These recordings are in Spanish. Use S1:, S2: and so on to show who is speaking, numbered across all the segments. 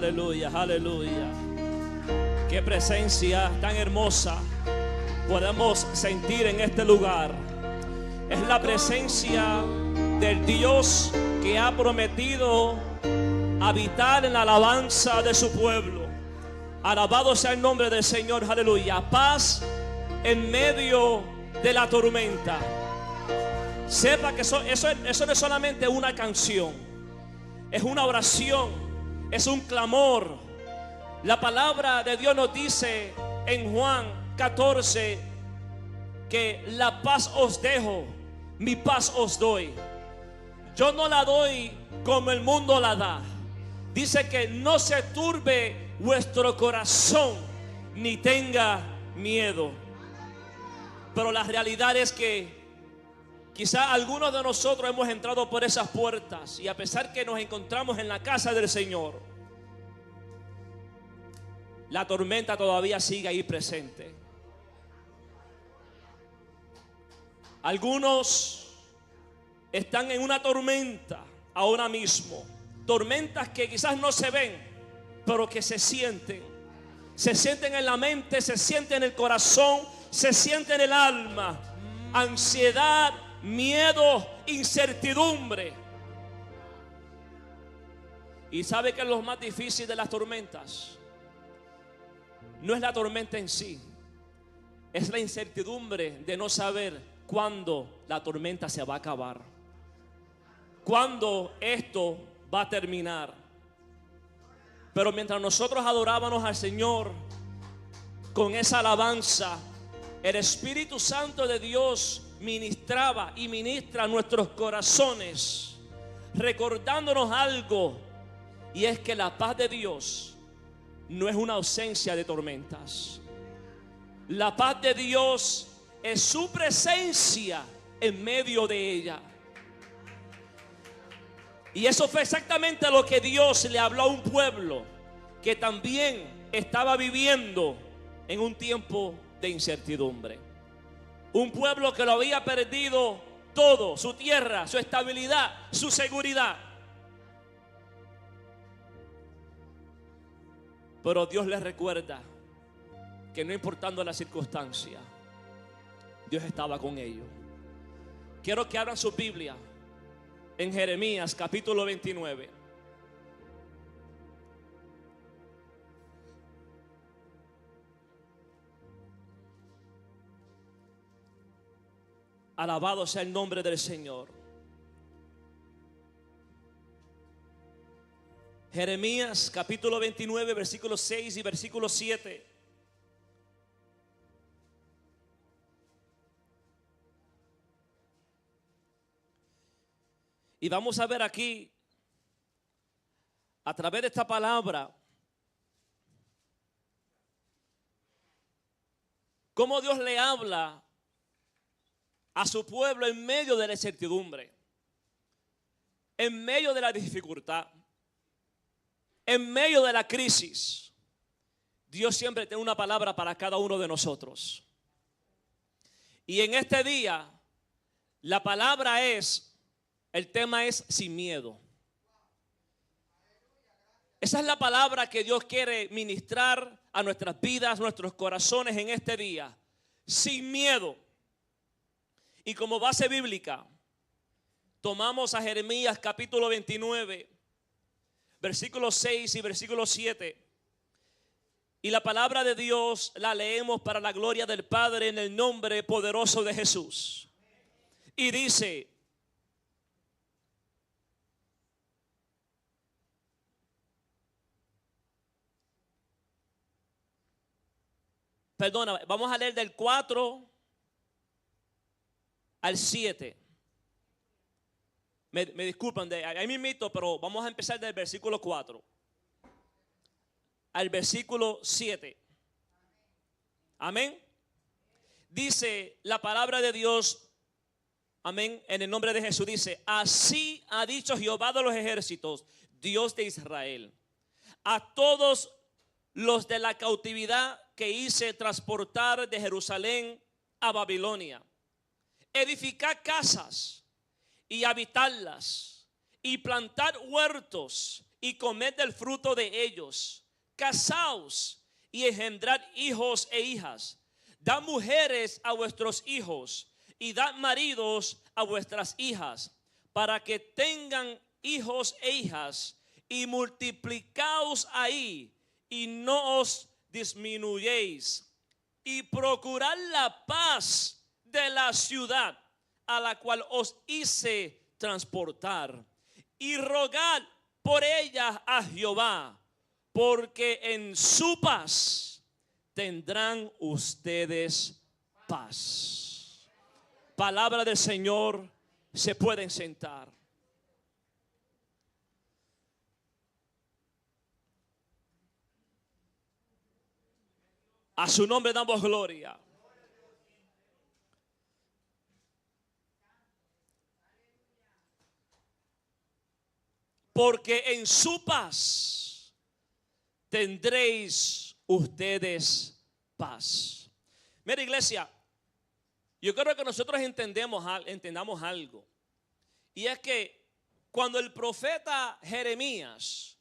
S1: aleluya, aleluya. Qué presencia tan hermosa podemos sentir en este lugar. Es la presencia del Dios que ha prometido habitar en la alabanza de su pueblo. Alabado sea el nombre del Señor, aleluya. Paz en medio de la tormenta. Sepa que eso no es solamente una canción, es una oración, es un clamor. La palabra de Dios nos dice en Juan 14 que la paz os dejo, mi paz os doy. Yo no la doy como el mundo la da. Dice que no se turbe vuestro corazón ni tenga miedo. Pero la realidad es que quizá algunos de nosotros hemos entrado por esas puertas y a pesar que nos encontramos en la casa del Señor, la tormenta todavía sigue ahí presente. Algunos están en una tormenta ahora mismo. Tormentas que quizás no se ven, pero que se sienten. Se sienten en la mente, se sienten en el corazón, se sienten en el alma. Ansiedad, miedo, incertidumbre. Y sabe que lo más difícil de las tormentas no es la tormenta en sí, es la incertidumbre de no saber cuándo la tormenta se va a acabar, cuándo esto va a terminar. Pero mientras nosotros adorábamos al Señor con esa alabanza, el Espíritu Santo de Dios ministraba y ministra nuestros corazones, recordándonos algo, y es que la paz de Dios no es una ausencia de tormentas. La paz de Dios es su presencia en medio de ella. Y eso fue exactamente lo que Dios le habló a un pueblo que también estaba viviendo en un tiempo de incertidumbre. Un pueblo que lo había perdido todo, su tierra, su estabilidad, su seguridad. Pero Dios les recuerda que no importando la circunstancia, Dios estaba con ellos. Quiero que abran su Biblia en Jeremías capítulo 29. Alabado sea el nombre del Señor. Jeremías capítulo 29, versículos 6 y versículo 7. Y vamos a ver aquí, a través de esta palabra, cómo Dios le habla a su pueblo en medio de la incertidumbre, en medio de la dificultad, en medio de la crisis. Dios siempre tiene una palabra para cada uno de nosotros. Y en este día, la palabra es, el tema es sin miedo. Esa es la palabra que Dios quiere ministrar a nuestras vidas, nuestros corazones en este día. Sin miedo. Y como base bíblica, tomamos a Jeremías capítulo 29, versículos 6 y versículo 7. Y la palabra de Dios la leemos para la gloria del Padre en el nombre poderoso de Jesús. Y dice: perdona, vamos a leer del 4 al 7. Me disculpan, ahí me invito, pero vamos a empezar del versículo 4 al versículo 7. Amén. Dice la palabra de Dios, amén, en el nombre de Jesús. Dice: así ha dicho Jehová de los ejércitos, Dios de Israel, a todos los de la cautividad que hice transportar de Jerusalén a Babilonia: edificad casas y habitarlas, y plantar huertos y comed del fruto de ellos. Casaos y engendrad hijos e hijas. Dad mujeres a vuestros hijos y dad maridos a vuestras hijas, para que tengan hijos e hijas, y multiplicaos ahí y no os disminuyéis, y procurad la paz de la ciudad a la cual os hice transportar, y rogad por ella a Jehová, porque en su paz tendrán ustedes paz. Palabra del Señor. Se pueden sentar. A su nombre damos gloria. Porque en su paz tendréis ustedes paz. Mira, iglesia, yo creo que nosotros entendamos algo. Y es que cuando el profeta Jeremías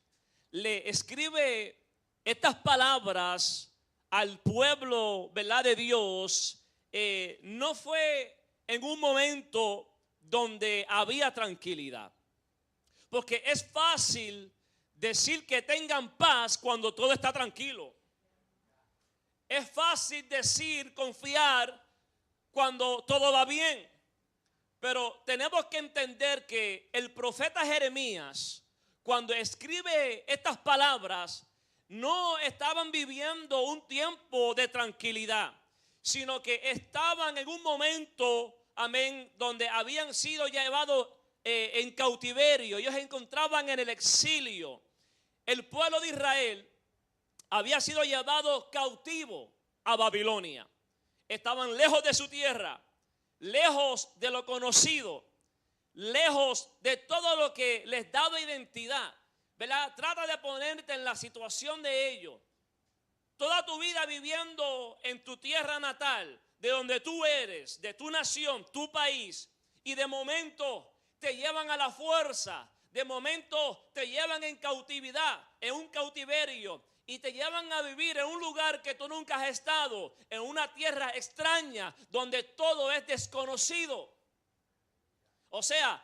S1: le escribe estas palabras al pueblo, ¿verdad?, de Dios, no fue en un momento donde había tranquilidad. Porque es fácil decir que tengan paz cuando todo está tranquilo. Es fácil decir, confiar cuando todo va bien. Pero tenemos que entender que el profeta Jeremías, cuando escribe estas palabras, no estaban viviendo un tiempo de tranquilidad, sino que estaban en un momento, amén, donde habían sido llevados en cautiverio. Ellos se encontraban en el exilio. El pueblo de Israel había sido llevado cautivo a Babilonia. Estaban lejos de su tierra, lejos de lo conocido, lejos de todo lo que les daba identidad, ¿verdad? Trata de ponerte en la situación de ellos. Toda tu vida viviendo en tu tierra natal, de donde tú eres, de tu nación, tu país, y de momento te llevan a la fuerza, de momento te llevan en cautividad, en un cautiverio, y te llevan a vivir en un lugar que tú nunca has estado, en una tierra extraña, donde todo es desconocido. O sea,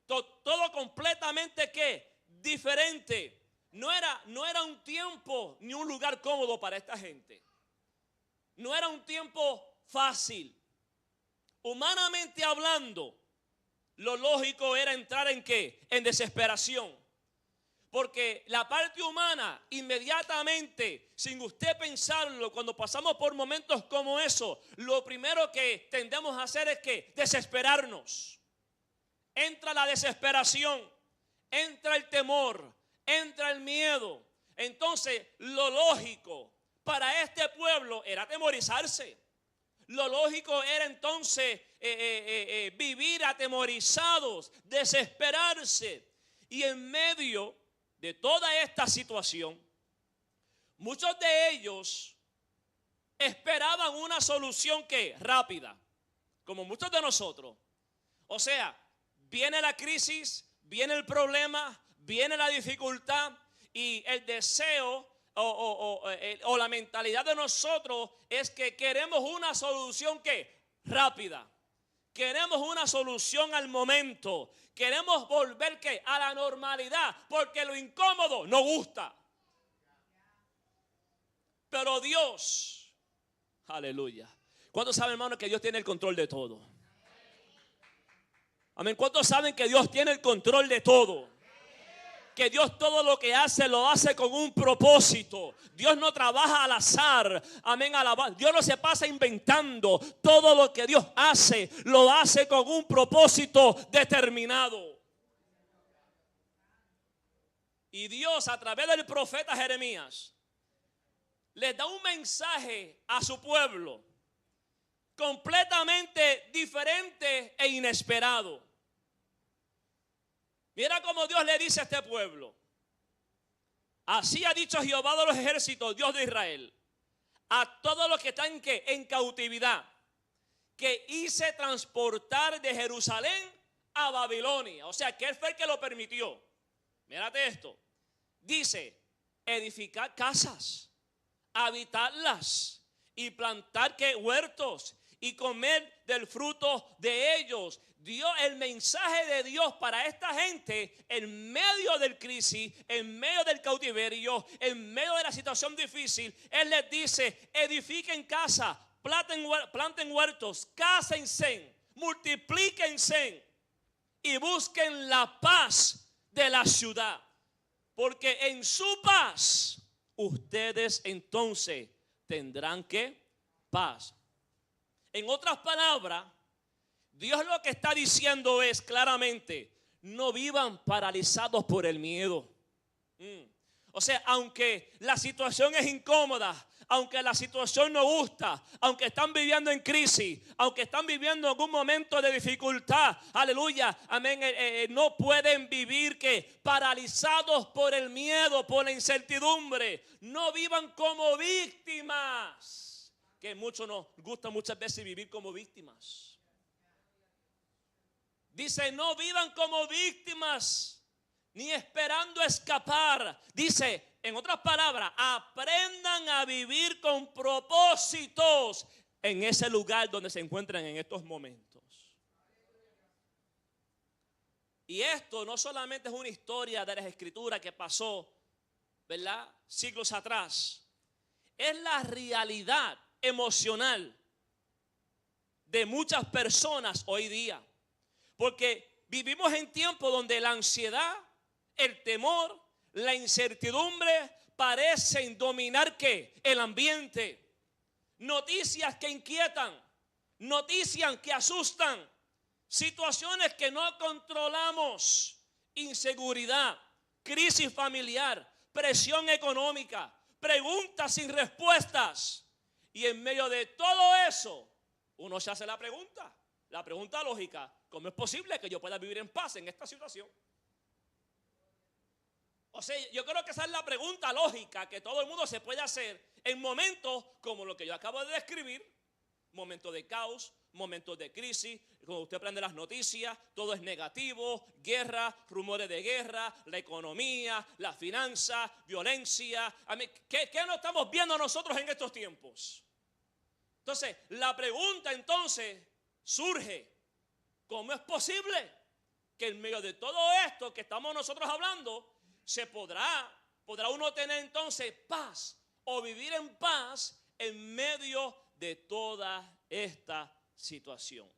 S1: todo completamente ¿qué? Diferente. No era un tiempo ni un lugar cómodo para esta gente. No era un tiempo fácil. Humanamente hablando, lo lógico era entrar en ¿qué? En desesperación. Porque la parte humana, inmediatamente, sin usted pensarlo, cuando pasamos por momentos como eso, lo primero que tendemos a hacer es que desesperarnos. Entra la desesperación, entra el temor, entra el miedo. Entonces, lo lógico para este pueblo era atemorizarse. Lo lógico era entonces vivir atemorizados, desesperarse. Y en medio de toda esta situación, muchos de ellos esperaban una solución que rápida, como muchos de nosotros. O sea, viene la crisis, viene el problema, viene la dificultad, y el deseo o la mentalidad de nosotros es que queremos una solución que rápida. Queremos una solución al momento. Queremos volver ¿qué? A la normalidad, porque lo incómodo no gusta. Pero Dios, aleluya. ¿Cuántos saben, hermano, que Dios tiene el control de todo? Amén. ¿Cuántos saben que Dios tiene el control de todo? Que Dios todo lo que hace lo hace con un propósito. Dios no trabaja al azar. Amén. Dios no se pasa inventando. Todo lo que Dios hace lo hace con un propósito determinado. Y Dios, a través del profeta Jeremías, les da un mensaje a su pueblo completamente diferente e inesperado. Mira cómo Dios le dice a este pueblo: así ha dicho Jehová de los ejércitos, Dios de Israel, a todos los que están en cautividad, que hice transportar de Jerusalén a Babilonia. O sea, que Él fue el que lo permitió. Mírate esto. Dice, edificar casas, habitarlas y plantar ¿qué? Huertos y comer del fruto de ellos. Dios, el mensaje de Dios para esta gente en medio del crisis, en medio del cautiverio, en medio de la situación difícil, Él les dice, edifiquen casa, planten huertos, cásense, multiplíquense y busquen la paz de la ciudad. Porque en su paz ustedes entonces tendrán ¿qué? Paz. En otras palabras, Dios lo que está diciendo es claramente, no vivan paralizados por el miedo. O sea, aunque la situación es incómoda, aunque la situación no gusta, aunque están viviendo en crisis, aunque están viviendo algún momento de dificultad, aleluya, amén, no pueden vivir ¿qué? Paralizados por el miedo, por la incertidumbre. No vivan como víctimas, que mucho nos gusta muchas veces vivir como víctimas. Dice, no vivan como víctimas, ni esperando escapar. Dice, en otras palabras, aprendan a vivir con propósitos en ese lugar donde se encuentran en estos momentos. Y esto no solamente es una historia de las Escrituras que pasó, ¿verdad? Siglos atrás. Es la realidad emocional de muchas personas hoy día. Porque vivimos en tiempos donde la ansiedad, el temor, la incertidumbre parecen dominar ¿qué? El ambiente. Noticias que inquietan, noticias que asustan, situaciones que no controlamos, inseguridad, crisis familiar, presión económica, preguntas sin respuestas. Y en medio de todo eso, uno se hace la pregunta lógica. ¿Cómo es posible que yo pueda vivir en paz en esta situación? O sea, yo creo que esa es la pregunta lógica que todo el mundo se puede hacer en momentos como lo que yo acabo de describir. Momentos de caos, momentos de crisis. Cuando usted prende las noticias, todo es negativo, guerra, rumores de guerra, la economía, la finanza, violencia. ¿Qué no estamos viendo nosotros en estos tiempos? Entonces, la pregunta entonces surge, ¿cómo es posible que en medio de todo esto que estamos nosotros hablando, podrá uno tener entonces paz o vivir en paz en medio de toda esta situación?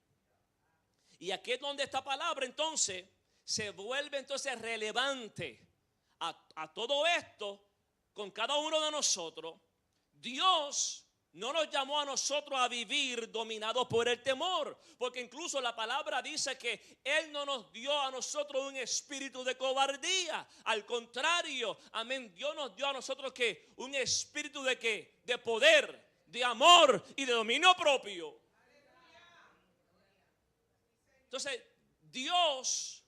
S1: Y aquí es donde esta palabra entonces se vuelve entonces relevante a todo esto con cada uno de nosotros. Dios no nos llamó a nosotros a vivir dominados por el temor, porque incluso la palabra dice que Él no nos dio a nosotros un espíritu de cobardía. Al contrario, amén, Dios nos dio a nosotros ¿qué? Un espíritu de ¿qué? De poder, de amor y de dominio propio. Entonces, Dios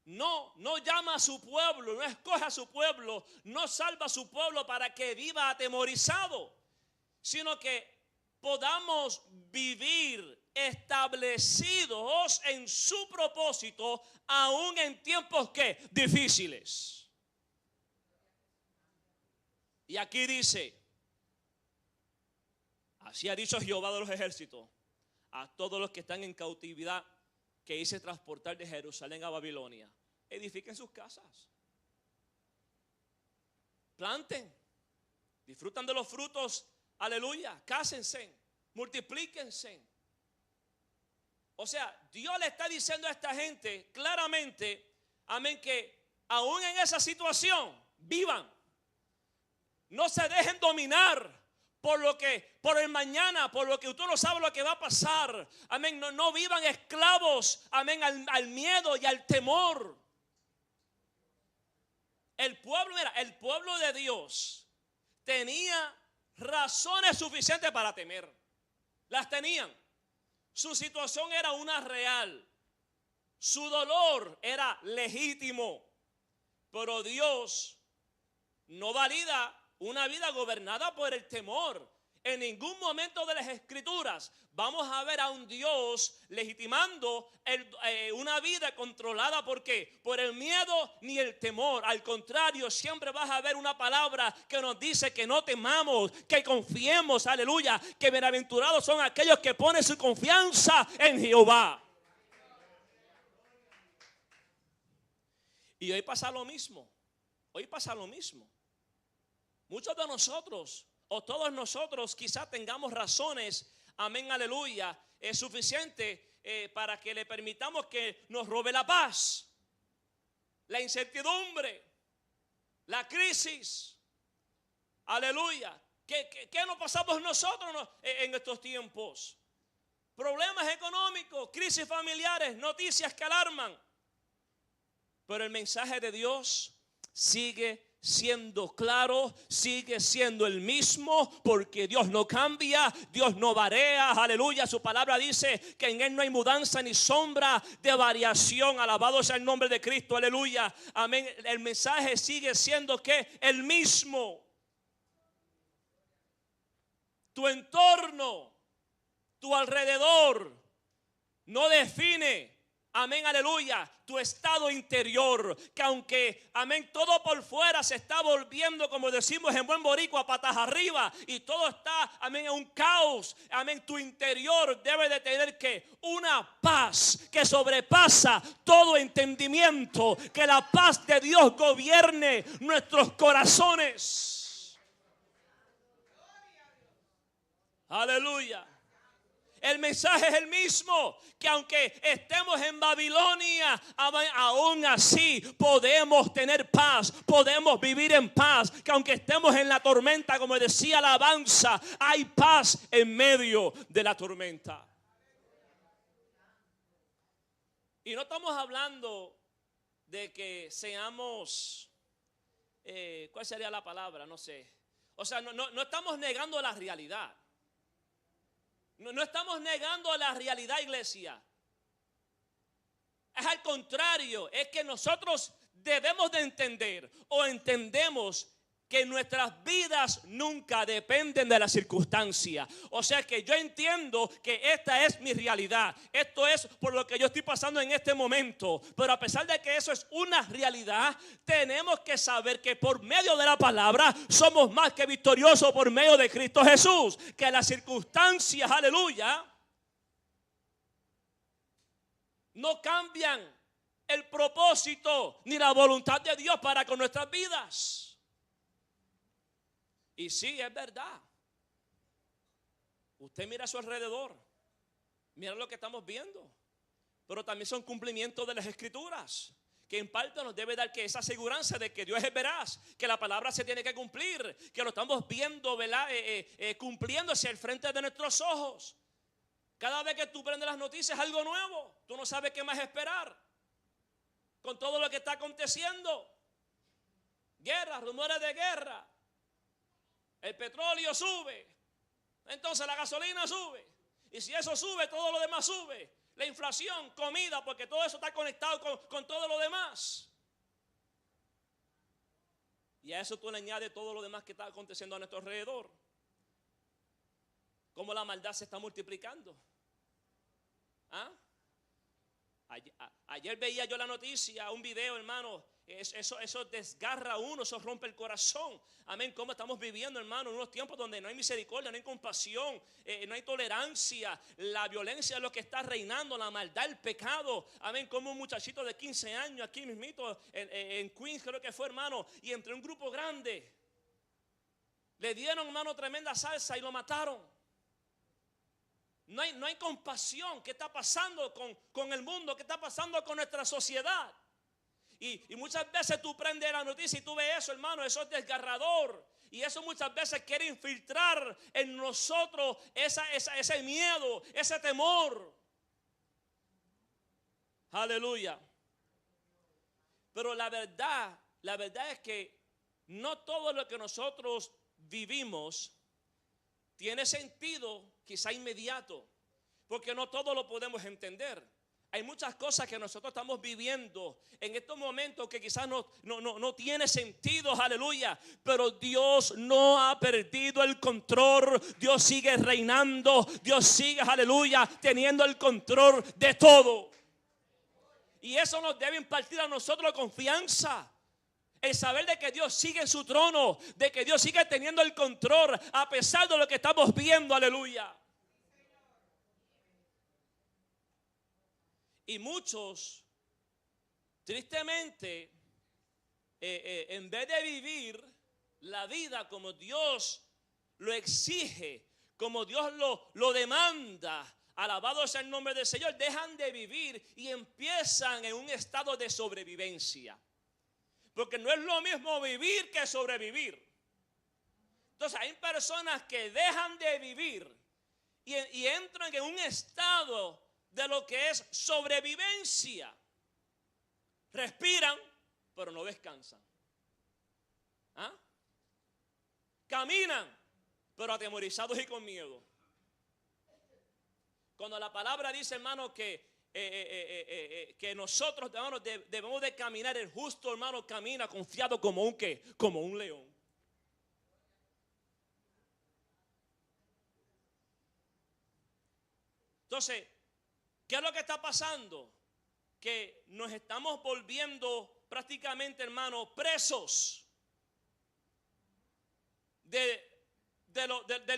S1: no llama a su pueblo, no escoge a su pueblo, no salva a su pueblo para que viva atemorizado, sino que podamos vivir establecidos en su propósito aún en tiempos ¿qué? Difíciles. Y aquí dice, así ha dicho Jehová de los ejércitos a todos los que están en cautividad, que hice transportar de Jerusalén a Babilonia: edifiquen sus casas, planten, disfrutan de los frutos, aleluya, cásense, multiplíquense. O sea, Dios le está diciendo a esta gente claramente, amén, que aún en esa situación vivan, no se dejen dominar por el mañana, por lo que usted no sabe lo que va a pasar. Amén. No vivan esclavos, amén, al miedo y al temor. El pueblo de Dios tenía razones suficientes para temer. Las tenían. Su situación era una real. Su dolor era legítimo. Pero Dios no valida una vida gobernada por el temor. En ningún momento de las Escrituras vamos a ver a un Dios legitimando una vida controlada. ¿Por qué? Por el miedo ni el temor. Al contrario, siempre vas a ver una palabra que nos dice que no temamos, que confiemos, aleluya, que bienaventurados son aquellos que ponen su confianza en Jehová. Y hoy pasa lo mismo. Hoy pasa lo mismo. Muchos de nosotros, o todos nosotros, quizás tengamos razones, amén, aleluya, es suficiente para que le permitamos que nos robe la paz, la incertidumbre, la crisis, aleluya. ¿Qué nos pasamos nosotros en estos tiempos? Problemas económicos, crisis familiares, noticias que alarman. Pero el mensaje de Dios sigue siendo claro, sigue siendo el mismo, porque Dios no cambia, Dios no varía, aleluya. Su palabra dice que en Él no hay mudanza ni sombra de variación. Alabado sea el nombre de Cristo, aleluya, amén. El mensaje sigue siendo que el mismo. Tu entorno, tu alrededor no define, amén, aleluya, tu estado interior. Que aunque, amén, todo por fuera se está volviendo, como decimos en buen boricua, patas arriba, y todo está, amén, en un caos, amén, tu interior debe de tener que una paz que sobrepasa todo entendimiento. Que la paz de Dios gobierne nuestros corazones. Aleluya. El mensaje es el mismo, que aunque estemos en Babilonia, aún así podemos tener paz, podemos vivir en paz. Que aunque estemos en la tormenta, como decía la alabanza, hay paz en medio de la tormenta. Y no estamos hablando de que seamos, ¿cuál sería la palabra? No sé. O sea, no estamos negando la realidad. No estamos negando la realidad, iglesia. Es al contrario, es que nosotros debemos de entender, o entendemos, que nuestras vidas nunca dependen de la circunstancia. O sea que yo entiendo que esta es mi realidad. Esto es por lo que yo estoy pasando en este momento. Pero a pesar de que eso es una realidad, tenemos que saber que por medio de la palabra somos más que victoriosos por medio de Cristo Jesús. Que las circunstancias, aleluya, no cambian el propósito ni la voluntad de Dios para con nuestras vidas. Y sí, es verdad. Usted mira a su alrededor, mira lo que estamos viendo, pero también son cumplimientos de las Escrituras, que en parte nos debe dar que esa aseguranza de que Dios es veraz, que la palabra se tiene que cumplir, que lo estamos viendo, ¿verdad? Cumpliéndose al frente de nuestros ojos. Cada vez que tú prendes las noticias es algo nuevo. Tú no sabes qué más esperar con todo lo que está aconteciendo. Guerra, rumores de guerra. El petróleo sube, entonces la gasolina sube, y si eso sube, todo lo demás sube. La inflación, comida, porque todo eso está conectado con todo lo demás. Y a eso tú le añades todo lo demás que está aconteciendo a nuestro alrededor. Cómo la maldad se está multiplicando. ¿Ah? Ayer veía yo la noticia, un video, hermano. Eso desgarra a uno, eso rompe el corazón. Amén. Cómo estamos viviendo, hermano, en unos tiempos donde no hay misericordia, no hay compasión, no hay tolerancia. La violencia es lo que está reinando, la maldad, el pecado. Amén. Como un muchachito de 15 años aquí mismito en Queens, creo que fue, hermano, y entre un grupo grande le dieron, hermano, tremenda salsa y lo mataron. No hay compasión. ¿Qué está pasando con el mundo? ¿Qué está pasando con nuestra sociedad? Y muchas veces tú prendes la noticia y tú ves eso, hermano, eso es desgarrador. Y eso muchas veces quiere infiltrar en nosotros ese miedo, ese temor. Aleluya. Pero la verdad es que no todo lo que nosotros vivimos tiene sentido quizá inmediato, porque no todo lo podemos entender. Hay muchas cosas que nosotros estamos viviendo en estos momentos que quizás no tiene sentido, aleluya. Pero Dios no ha perdido el control. Dios sigue reinando. Dios sigue, aleluya, teniendo el control de todo. Y eso nos debe impartir a nosotros confianza. El saber de que Dios sigue en su trono, de que Dios sigue teniendo el control a pesar de lo que estamos viendo, aleluya. Y muchos, tristemente, en vez de vivir la vida como Dios lo exige, como Dios lo demanda, alabado sea el nombre del Señor, dejan de vivir y empiezan en un estado de sobrevivencia. Porque no es lo mismo vivir que sobrevivir. Entonces hay personas que dejan de vivir y entran en un estado de lo que es sobrevivencia. Respiran, pero no descansan. ¿Ah? Caminan, pero atemorizados y con miedo. Cuando la palabra dice, hermano, que nosotros, hermano, debemos de caminar, el justo, hermano, camina confiado como un ¿qué? Como un león. Entonces, ¿qué es lo que está pasando? Que nos estamos volviendo prácticamente, hermano, presos del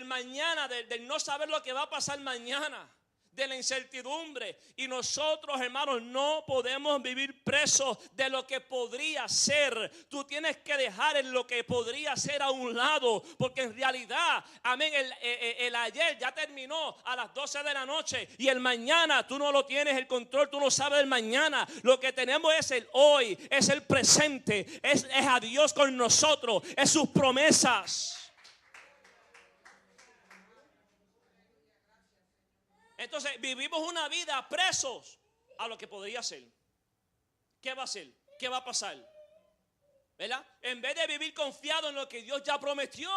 S1: mañana, del no saber lo que va a pasar mañana, de la incertidumbre. Y nosotros, hermanos, no podemos vivir presos de lo que podría ser. Tú tienes que dejar en lo que podría ser a un lado, porque en realidad, amén, el ayer ya terminó a las 12 de la noche y el mañana tú no lo tienes el control, tú no sabes del mañana. Lo que tenemos es el hoy, es el presente, es a Dios con nosotros, es sus promesas. Entonces vivimos una vida presos a lo que podría ser. ¿Qué va a ser? ¿Qué va a pasar? ¿Verdad? En vez de vivir confiado en lo que Dios ya prometió.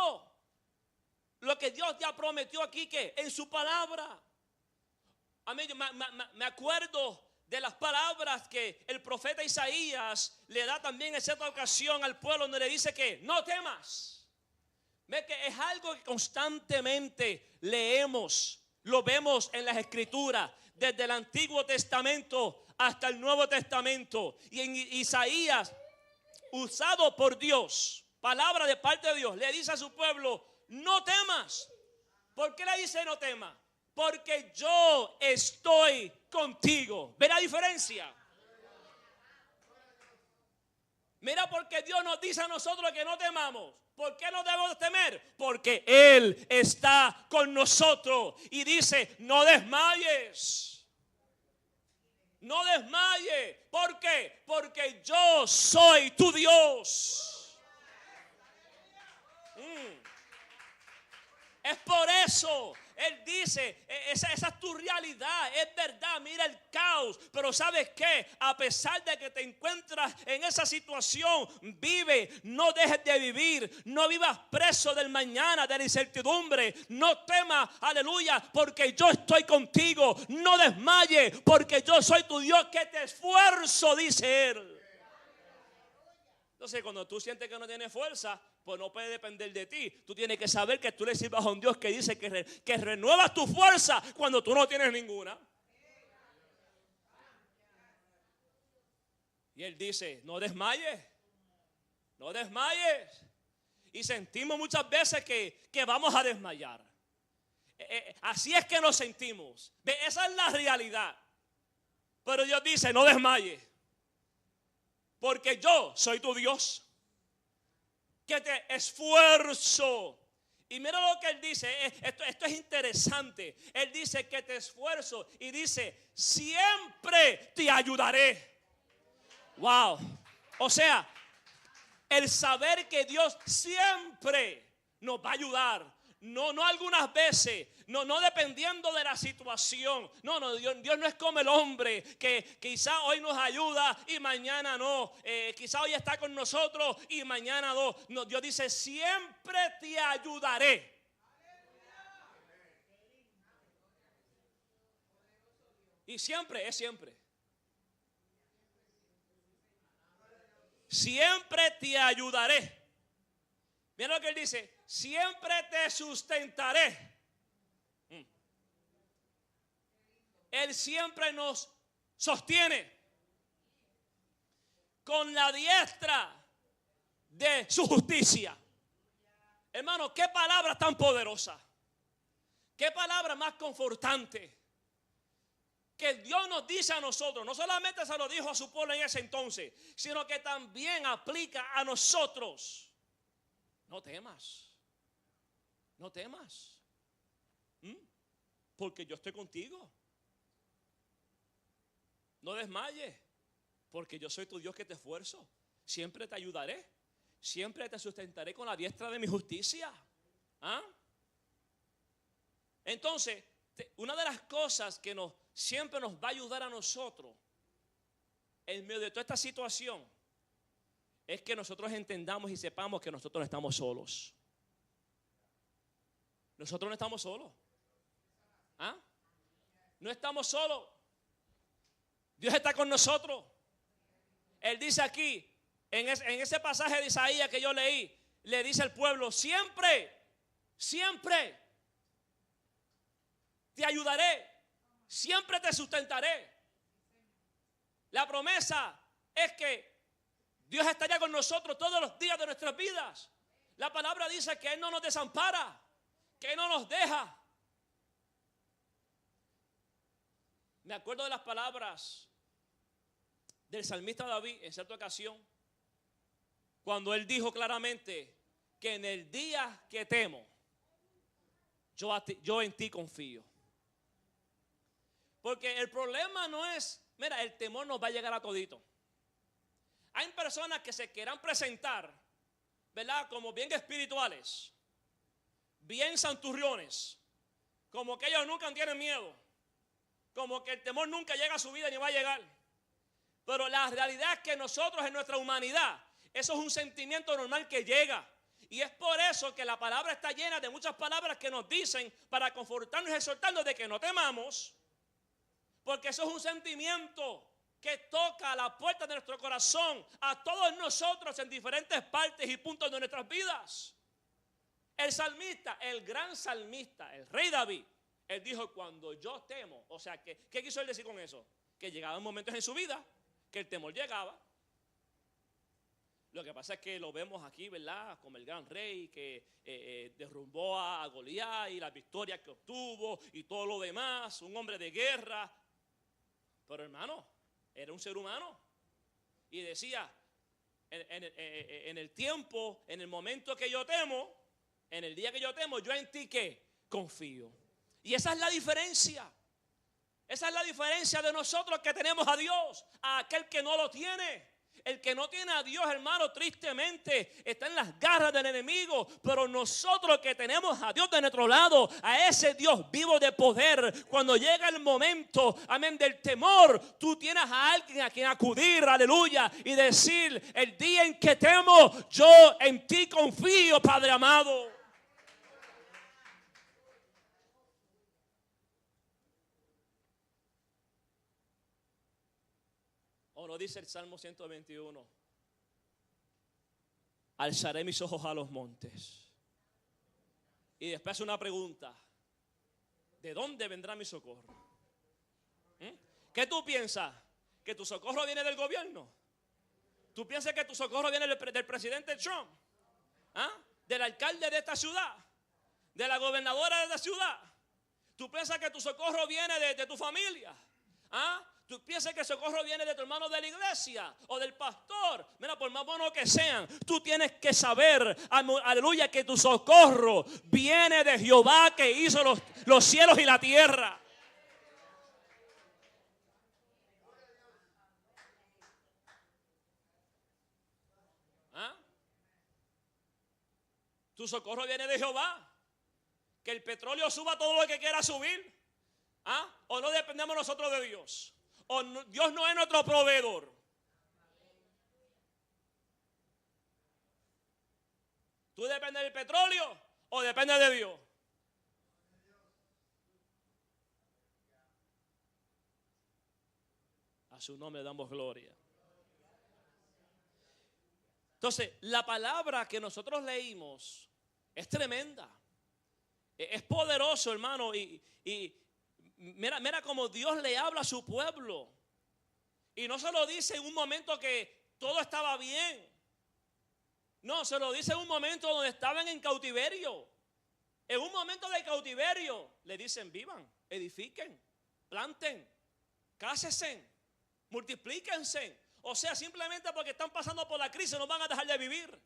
S1: Lo que Dios ya prometió aquí, ¿qué? En su palabra. A mí me acuerdo de las palabras que el profeta Isaías le da también en cierta ocasión al pueblo, donde le dice que no temas. Ve que es algo que constantemente leemos. Lo vemos en las Escrituras, desde el Antiguo Testamento hasta el Nuevo Testamento. Y en Isaías, usado por Dios, palabra de parte de Dios, le dice a su pueblo, no temas. ¿Por qué le dice no temas? Porque yo estoy contigo. ¿Ve la diferencia? Mira, porque Dios nos dice a nosotros que no temamos. ¿Por qué no debemos temer? Porque Él está con nosotros. Y dice, no desmayes. No desmayes. ¿Por qué? Porque yo soy tu Dios. Es por eso Él dice, esa es tu realidad, es verdad, mira el caos. Pero ¿sabes qué? A pesar de que te encuentras en esa situación, vive, no dejes de vivir. No vivas preso del mañana, de la incertidumbre. No temas, aleluya, porque yo estoy contigo. No desmayes, porque yo soy tu Dios que te esfuerzo, dice Él. Entonces, cuando tú sientes que no tienes fuerza, pues no puede depender de ti. Tú tienes que saber que tú le sirves a un Dios que dice que renuevas tu fuerza cuando tú no tienes ninguna. Y Él dice, no desmayes. No desmayes. Y sentimos muchas veces que vamos a desmayar. Así es que nos sentimos. Esa es la realidad. Pero Dios dice, no desmayes. Porque yo soy tu Dios, que te esfuerzo. Y mira lo que Él dice, esto es interesante. Él dice que te esfuerzo y dice, siempre te ayudaré. Wow. O sea, el saber que Dios siempre nos va a ayudar. No algunas veces, no dependiendo de la situación. No, Dios no es como el hombre que quizá hoy nos ayuda y mañana no. Quizá hoy está con nosotros y mañana no. No, Dios dice, siempre te ayudaré. Y siempre es siempre. siempre te ayudaré. Mira lo que él dice, siempre te sustentaré. Él siempre nos sostiene con la diestra de su justicia. Hermano, qué palabra tan poderosa. Qué palabra más confortante. Que Dios nos dice a nosotros. No solamente se lo dijo a su pueblo en ese entonces, sino que también aplica a nosotros. No temas. No temas. Porque yo estoy contigo. No desmayes, porque yo soy tu Dios que te esfuerzo. Siempre te ayudaré. Siempre te sustentaré con la diestra de mi justicia. ¿Ah? Entonces, una de las cosas que siempre nos va a ayudar a nosotros en medio de toda esta situación es que nosotros entendamos y sepamos que nosotros no estamos solos. Nosotros no estamos solos. ¿Ah? No estamos solos. Dios está con nosotros. Él dice aquí, en ese pasaje de Isaías que yo leí, le dice al pueblo, siempre te ayudaré, siempre te sustentaré. La promesa es que Dios estaría con nosotros todos los días de nuestras vidas. La palabra dice que Él no nos desampara, que Él no nos deja. Me acuerdo de las palabras del salmista David en cierta ocasión, cuando él dijo claramente que en el día que temo, yo en ti confío. Porque el problema no es, mira, el temor nos va a llegar a todito. Hay personas que se quieran presentar, ¿verdad?, como bien espirituales, bien santurriones, como que ellos nunca tienen miedo, como que el temor nunca llega a su vida ni va a llegar. Pero la realidad es que nosotros en nuestra humanidad, eso es un sentimiento normal que llega. Y es por eso que la palabra está llena de muchas palabras que nos dicen para confortarnos y exhortarnos de que no temamos. Porque eso es un sentimiento que toca la puerta de nuestro corazón a todos nosotros en diferentes partes y puntos de nuestras vidas. El salmista, el gran salmista, el rey David, él dijo, cuando yo temo, o sea, ¿qué quiso él decir con eso? Que llegaban momentos en su vida que el temor llegaba. Lo que pasa es que lo vemos aquí, ¿verdad?, como el gran rey que derrumbó a Goliat y la victoria que obtuvo y todo lo demás, un hombre de guerra. Pero hermano, era un ser humano. Y decía, en el tiempo, en el momento que yo temo, en el día que yo temo, yo en ti ¿qué? Confío. Y esa es la diferencia. Esa es la diferencia de nosotros que tenemos a Dios, a aquel que no lo tiene. El que no tiene a Dios, hermano, tristemente está en las garras del enemigo. Pero nosotros que tenemos a Dios de nuestro lado, a ese Dios vivo de poder, cuando llega el momento, amén, del temor, tú tienes a alguien a quien acudir, aleluya, y decir, el día en que temo, yo en ti confío, Padre amado. ¿O no dice el Salmo 121? Alzaré mis ojos a los montes. Y después una pregunta. ¿De dónde vendrá mi socorro? ¿Qué tú piensas? ¿Que tu socorro viene del gobierno? ¿Tú piensas que tu socorro viene del presidente Trump? ¿Ah? ¿Del alcalde de esta ciudad? ¿De la gobernadora de esta ciudad? ¿Tú piensas que tu socorro viene de tu familia? ¿Ah? ¿Tú piensas que el socorro viene de tu hermano de la iglesia o del pastor? Mira, por más bueno que sean, tú tienes que saber, aleluya, que tu socorro viene de Jehová que hizo los cielos y la tierra. ¿Ah? Tu socorro viene de Jehová. Que el petróleo suba todo lo que quiera subir. ¿Ah? O no dependemos nosotros de Dios. O no, Dios no es nuestro proveedor. ¿Tú dependes del petróleo o dependes de Dios? A su nombre damos gloria. Entonces, la palabra que nosotros leímos es tremenda. Es poderoso, hermano. Y mira cómo Dios le habla a su pueblo. Y no se lo dice en un momento que todo estaba bien. No, se lo dice en un momento donde estaban en cautiverio. En un momento de cautiverio le dicen: vivan, edifiquen, planten, cásense, multiplíquense. O sea, simplemente porque están pasando por la crisis no van a dejar de vivir.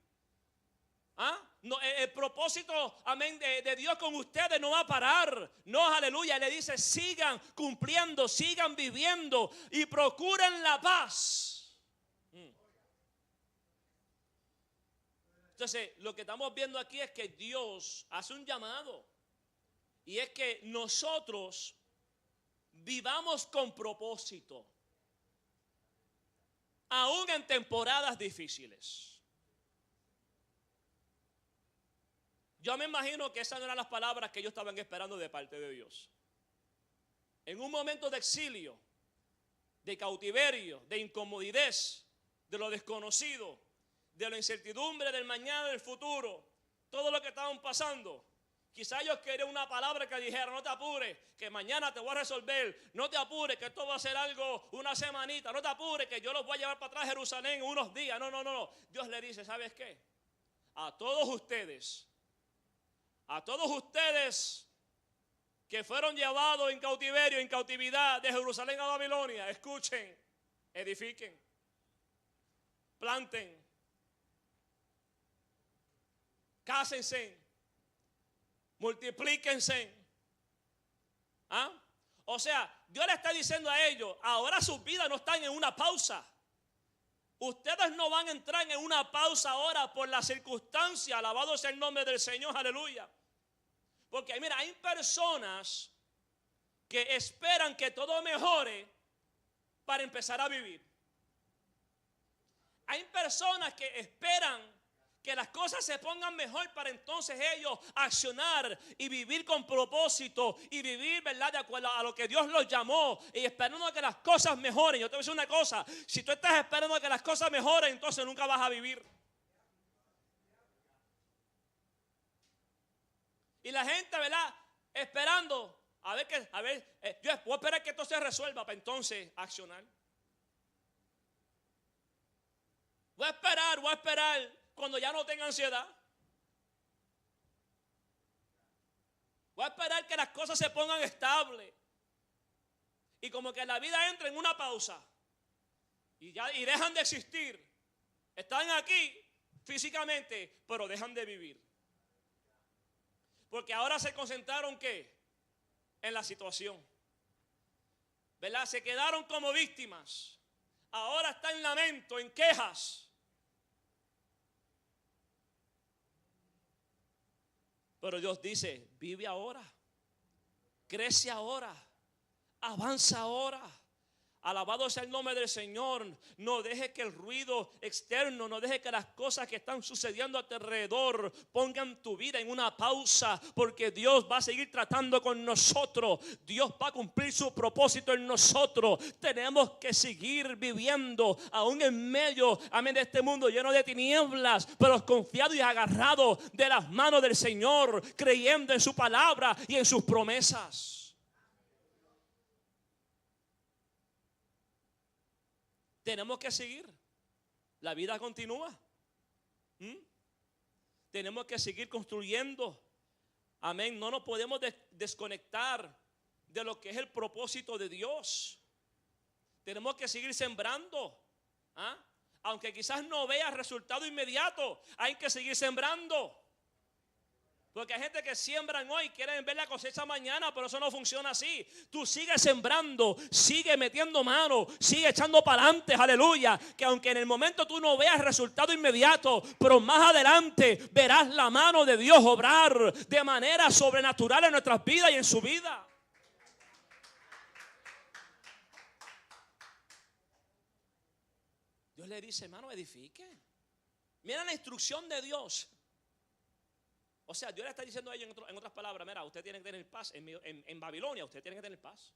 S1: No, el propósito, amén, de Dios con ustedes no va a parar. No, aleluya. Le dice: sigan cumpliendo, sigan viviendo y procuren la paz. Entonces, lo que estamos viendo aquí es que Dios hace un llamado. Y es que nosotros vivamos con propósito, aún en temporadas difíciles. Yo me imagino que esas no eran las palabras que ellos estaban esperando de parte de Dios. En un momento de exilio, de cautiverio, de incomodidad, de lo desconocido, de la incertidumbre del mañana, del futuro, todo lo que estaban pasando, quizá ellos querían una palabra que dijera: no te apures, que mañana te voy a resolver. No te apures, que esto va a ser algo, una semanita. No te apures, que yo los voy a llevar para atrás a Jerusalén en unos días. No. Dios le dice: ¿sabes qué? A todos ustedes que fueron llevados en cautiverio, en cautividad de Jerusalén a Babilonia, escuchen, edifiquen, planten, cásense, multiplíquense. O sea, Dios le está diciendo a ellos: ahora sus vidas no están en una pausa. Ustedes no van a entrar en una pausa ahora por la circunstancia. Alabado sea el nombre del Señor, aleluya. Porque mira, hay personas que esperan que todo mejore para empezar a vivir. Hay personas que esperan que las cosas se pongan mejor para entonces ellos accionar y vivir con propósito y vivir, ¿verdad?, de acuerdo a lo que Dios los llamó y esperando a que las cosas mejoren. Yo te voy a decir una cosa: si tú estás esperando a que las cosas mejoren, entonces nunca vas a vivir. Y la gente, ¿verdad?, esperando yo voy a esperar que esto se resuelva para entonces accionar. Voy a esperar cuando ya no tenga ansiedad. Voy a esperar que las cosas se pongan estables. Y como que la vida entra en una pausa. Y dejan de existir. Están aquí físicamente, pero dejan de vivir. Porque ahora se concentraron, ¿qué? En la situación. ¿Verdad? Se quedaron como víctimas. Ahora está en lamento, en quejas. Pero Dios dice: vive ahora, crece ahora, avanza ahora. Alabado sea el nombre del Señor. No deje que el ruido externo, no deje que las cosas que están sucediendo a tu alrededor pongan tu vida en una pausa, porque Dios va a seguir tratando con nosotros. Dios va a cumplir su propósito en nosotros. Tenemos que seguir viviendo aún en medio, amén, de este mundo lleno de tinieblas, pero confiado y agarrado de las manos del Señor, creyendo en su palabra y en sus promesas. Tenemos que seguir. La vida continúa. Tenemos que seguir construyendo. Amén. No nos podemos desconectar de lo que es el propósito de Dios. Tenemos que seguir sembrando. Aunque quizás no veas resultado inmediato, hay que seguir sembrando. Porque hay gente que siembran hoy, quieren ver la cosecha mañana, pero eso no funciona así. Tú sigues sembrando, sigue metiendo mano, sigue echando para adelante, aleluya. Que aunque en el momento tú no veas resultado inmediato, pero más adelante verás la mano de Dios obrar de manera sobrenatural en nuestras vidas y en su vida. Dios le dice: hermano, edifique. Mira la instrucción de Dios. O sea, Dios le está diciendo a ellos en otras palabras: mira, usted tiene que tener paz en Babilonia, usted tiene que tener paz.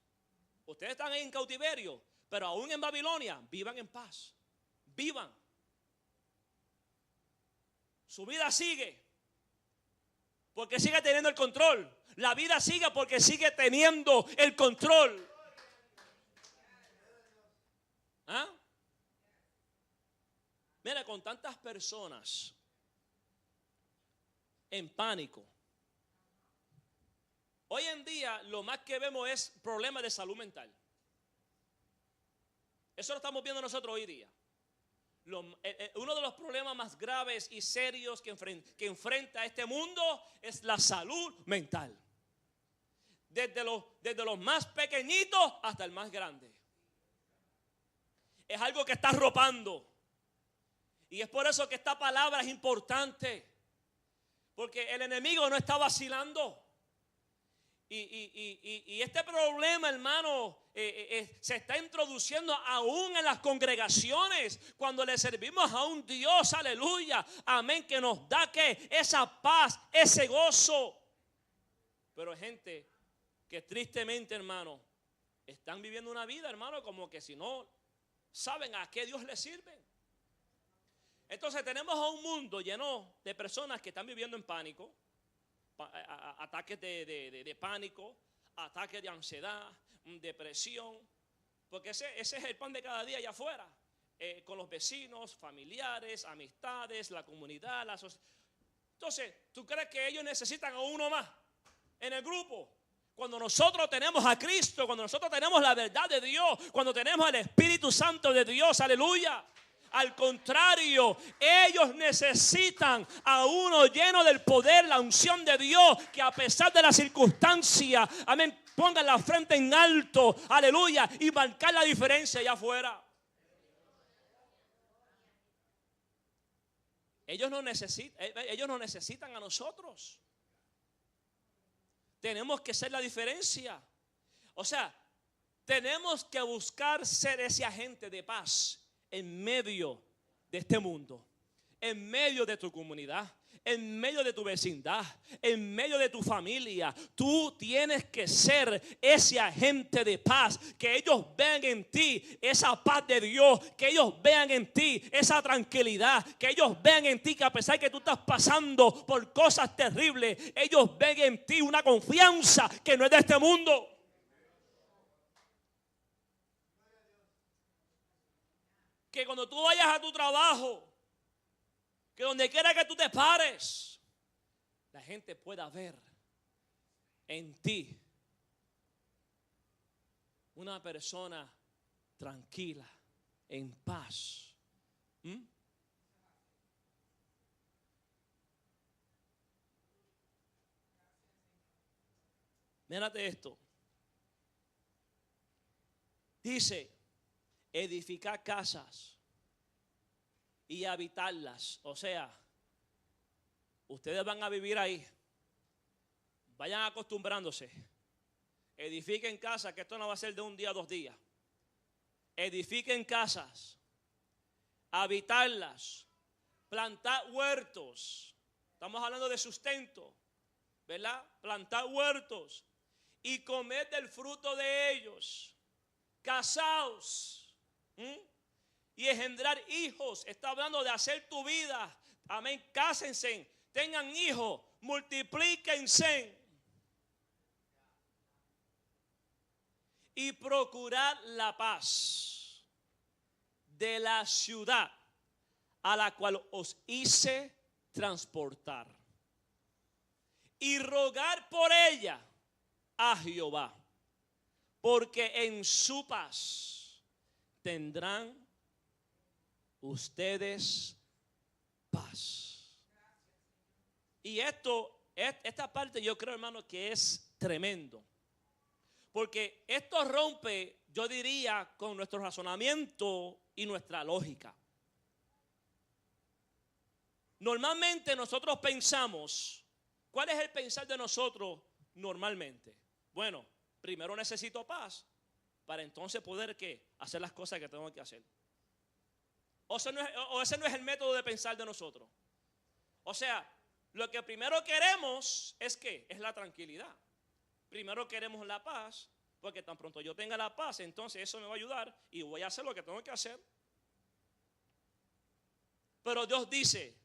S1: Ustedes están ahí en cautiverio, pero aún en Babilonia vivan en paz. Vivan. Su vida sigue porque sigue teniendo el control. La vida sigue porque sigue teniendo el control. ¿Ah? Mira, con tantas personas en pánico, hoy en día lo más que vemos es problemas de salud mental. Eso lo estamos viendo nosotros hoy día. Uno de los problemas más graves y serios que enfrenta este mundo es la salud mental. Desde los más pequeñitos hasta el más grande. Es algo que está arropando. Y es por eso que esta palabra es importante. Porque el enemigo no está vacilando. Y este problema, hermano, se está introduciendo aún en las congregaciones cuando le servimos a un Dios, aleluya, amén, que nos da que esa paz, ese gozo. Pero hay gente que tristemente, hermano, están viviendo una vida, hermano, como que si no saben a qué Dios les sirve. Entonces tenemos a un mundo lleno de personas que están viviendo en pánico. Ataques de pánico, ataques de ansiedad, depresión, porque ese es el pan de cada día allá afuera, con los vecinos, familiares, amistades, la comunidad, la sociedad. Entonces, ¿tú crees que ellos necesitan a uno más en el grupo? Cuando nosotros tenemos a Cristo, cuando nosotros tenemos la verdad de Dios, cuando tenemos el Espíritu Santo de Dios, aleluya. Al contrario, ellos necesitan a uno lleno del poder, la unción de Dios, que a pesar de las circunstancias, amén, pongan la frente en alto, aleluya, y marcar la diferencia allá afuera. Ellos no necesitan a nosotros. Tenemos que ser la diferencia. O sea, tenemos que buscar ser ese agente de paz en medio de este mundo, en medio de tu comunidad, en medio de tu vecindad, en medio de tu familia. Tú tienes que ser ese agente de paz, que ellos vean en ti esa paz de Dios, que ellos vean en ti esa tranquilidad, que ellos vean en ti que a pesar que tú estás pasando por cosas terribles, ellos ven en ti una confianza que no es de este mundo. Que cuando tú vayas a tu trabajo, que donde quiera que tú te pares, la gente pueda ver en ti una persona tranquila, en paz. Mírate esto. Dice, edificar casas y habitarlas. O sea, ustedes van a vivir ahí. Vayan acostumbrándose. Edifiquen casas, que esto no va a ser de un día a 2 días. Edifiquen casas, habitarlas, plantar huertos. Estamos hablando de sustento, ¿verdad? Plantar huertos y comer del fruto de ellos. Casaos. Y engendrar hijos. Está hablando de hacer tu vida. Amén. Cásense, tengan hijos, multiplíquense. Y procurar la paz de la ciudad a la cual os hice transportar. Y rogar por ella a Jehová, porque en su paz tendrán ustedes paz. Y esta parte yo creo, hermano, que es tremendo. Porque esto rompe, yo diría, con nuestro razonamiento y nuestra lógica. Normalmente nosotros pensamos, ¿cuál es el pensar de nosotros normalmente? Bueno, primero necesito paz para entonces poder ¿qué? Hacer las cosas que tengo que hacer. O ese no es el método de pensar de nosotros. O sea, lo que primero queremos es ¿qué? Es la tranquilidad. Primero queremos la paz, porque tan pronto yo tenga la paz, entonces eso me va a ayudar y voy a hacer lo que tengo que hacer. Pero Dios dice,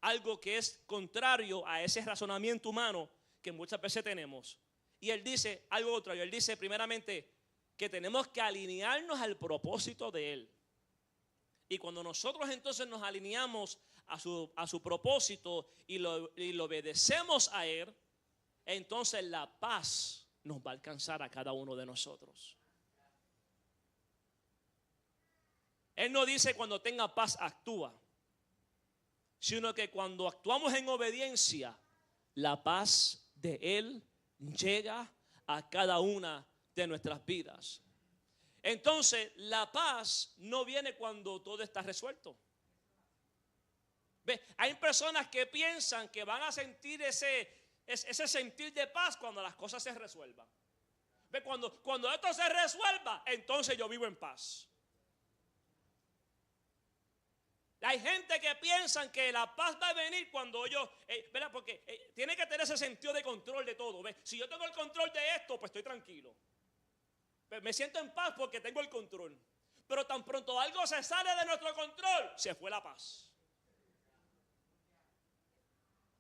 S1: algo que es contrario a ese razonamiento humano que muchas veces tenemos. Y él dice algo contrario. Él dice primeramente que tenemos que alinearnos al propósito de él. Y cuando nosotros entonces nos alineamos a su propósito y lo obedecemos a él, entonces la paz nos va a alcanzar a cada uno de nosotros. Él no dice cuando tenga paz actúa, sino que cuando actuamos en obediencia, la paz de él llega a cada una de nuestras vidas. Entonces la paz no viene cuando todo está resuelto. ¿Ve? Hay personas que piensan que van a sentir ese sentir de paz cuando las cosas se resuelvan. ¿Ve? Cuando esto se resuelva, entonces yo vivo en paz. Hay gente que piensan que la paz va a venir cuando yo, ¿verdad? Porque tiene que tener ese sentido de control de todo. ¿Ve? Si yo tengo el control de esto, pues estoy tranquilo. Me siento en paz porque tengo el control. Pero tan pronto algo se sale de nuestro control, se fue la paz.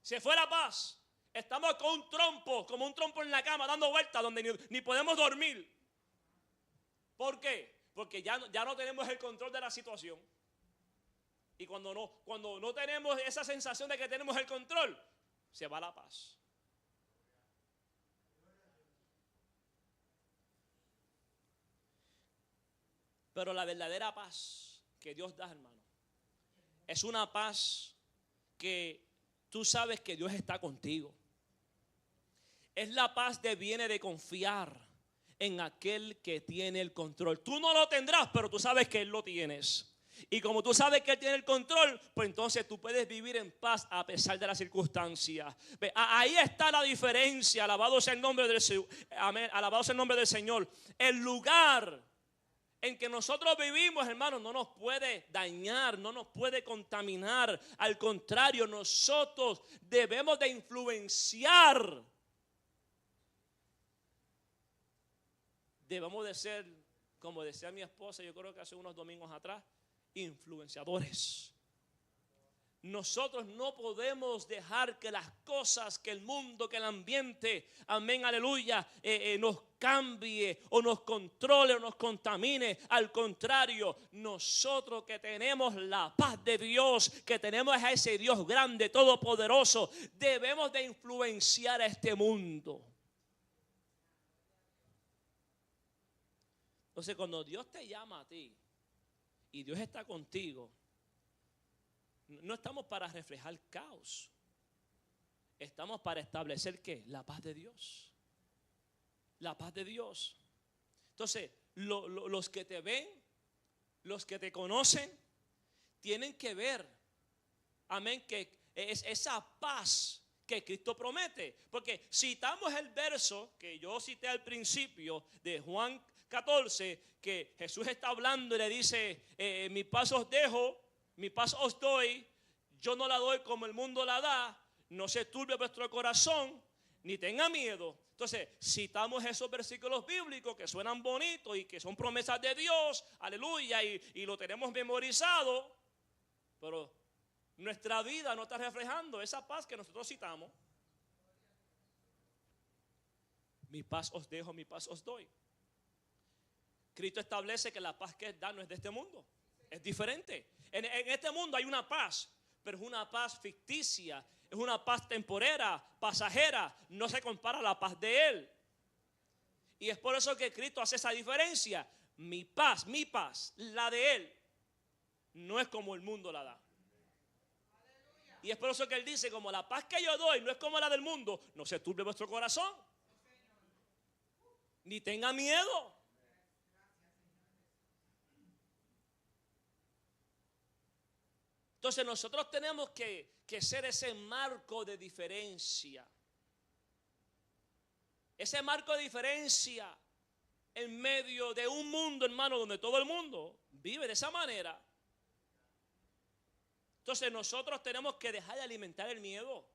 S1: Se fue la paz. Estamos con un trompo, como un trompo en la cama, dando vueltas donde ni podemos dormir. ¿Por qué? Porque ya no tenemos el control de la situación. Y cuando no tenemos esa sensación de que tenemos el control, se va la paz. Pero la verdadera paz que Dios da, hermano, es una paz que tú sabes que Dios está contigo. Es la paz que viene de confiar en aquel que tiene el control. Tú no lo tendrás, pero tú sabes que Él lo tienes. Y como tú sabes que Él tiene el control, pues entonces tú puedes vivir en paz a pesar de las circunstancias. Ahí está la diferencia. Alabado sea el nombre del Señor. Amén. Alabado sea el nombre del Señor. El lugar en que nosotros vivimos, hermanos, no nos puede dañar, no nos puede contaminar. Al contrario, nosotros debemos de influenciar. Debemos de ser, como decía mi esposa, yo creo que hace unos domingos atrás, influenciadores. Nosotros no podemos dejar que las cosas, que el mundo, que el ambiente, amén, aleluya, nos cambie o nos controle o nos contamine. Al contrario, nosotros que tenemos la paz de Dios, que tenemos a ese Dios grande, todopoderoso, debemos de influenciar a este mundo. Entonces, cuando Dios te llama a ti y Dios está contigo, no estamos para reflejar caos. Estamos para establecer ¿qué? La paz de Dios. La paz de Dios. Entonces, los que te ven, los que te conocen, tienen que ver, amén, que es esa paz que Cristo promete. Porque citamos el verso que yo cité al principio de Juan 14, que Jesús está hablando y le dice, mi paz os dejo, mi paz os doy, yo no la doy como el mundo la da, no se turbe vuestro corazón, ni tenga miedo. Entonces, citamos esos versículos bíblicos que suenan bonitos y que son promesas de Dios, aleluya, y lo tenemos memorizado, pero nuestra vida no está reflejando esa paz que nosotros citamos. Mi paz os dejo, mi paz os doy. Cristo establece que la paz que Él da no es de este mundo, es diferente. En este mundo hay una paz, pero es una paz ficticia, es una paz temporera, pasajera, no se compara a la paz de Él. Y es por eso que Cristo hace esa diferencia. Mi paz, la de Él, no es como el mundo la da. Y es por eso que Él dice, como la paz que yo doy no es como la del mundo, no se turbe vuestro corazón, ni tenga miedo. Entonces nosotros tenemos que ser ese marco de diferencia. Ese marco de diferencia en medio de un mundo, hermano, donde todo el mundo vive de esa manera. Entonces nosotros tenemos que dejar de alimentar el miedo.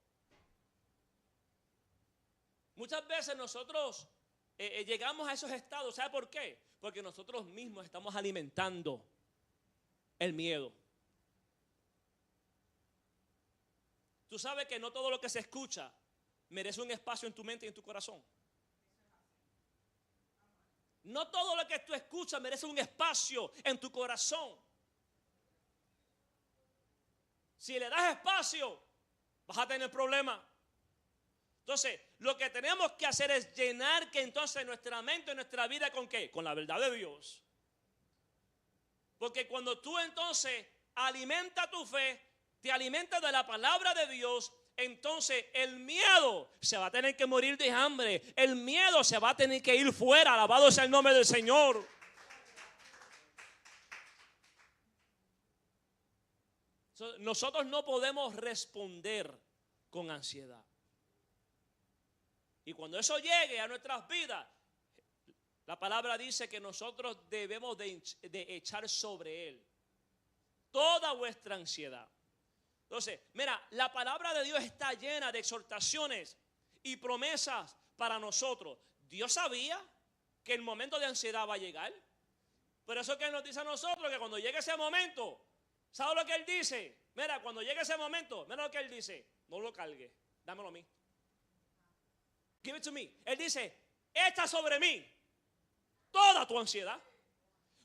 S1: Muchas veces nosotros llegamos a esos estados. ¿Sabe por qué? Porque nosotros mismos estamos alimentando el miedo. Tú sabes que no todo lo que se escucha merece un espacio en tu mente y en tu corazón. No todo lo que tú escuchas merece un espacio en tu corazón. Si le das espacio, vas a tener problemas. Entonces, lo que tenemos que hacer es llenar que entonces nuestra mente, nuestra vida, ¿con qué? Con la verdad de Dios. Porque cuando tú entonces alimentas tu fe, te alimentas de la palabra de Dios, entonces el miedo se va a tener que morir de hambre. El miedo se va a tener que ir fuera. Alabado sea el nombre del Señor. Nosotros no podemos responder con ansiedad. Y cuando eso llegue a nuestras vidas, la palabra dice que nosotros debemos de echar sobre Él toda vuestra ansiedad. Entonces, mira, la palabra de Dios está llena de exhortaciones y promesas para nosotros. Dios sabía que el momento de ansiedad va a llegar. Por eso que Él nos dice a nosotros que cuando llegue ese momento, ¿sabe lo que Él dice? Mira, cuando llegue ese momento, mira lo que Él dice. No lo cargue, dámelo a mí. Give it to me. Él dice, echa sobre mí toda tu ansiedad.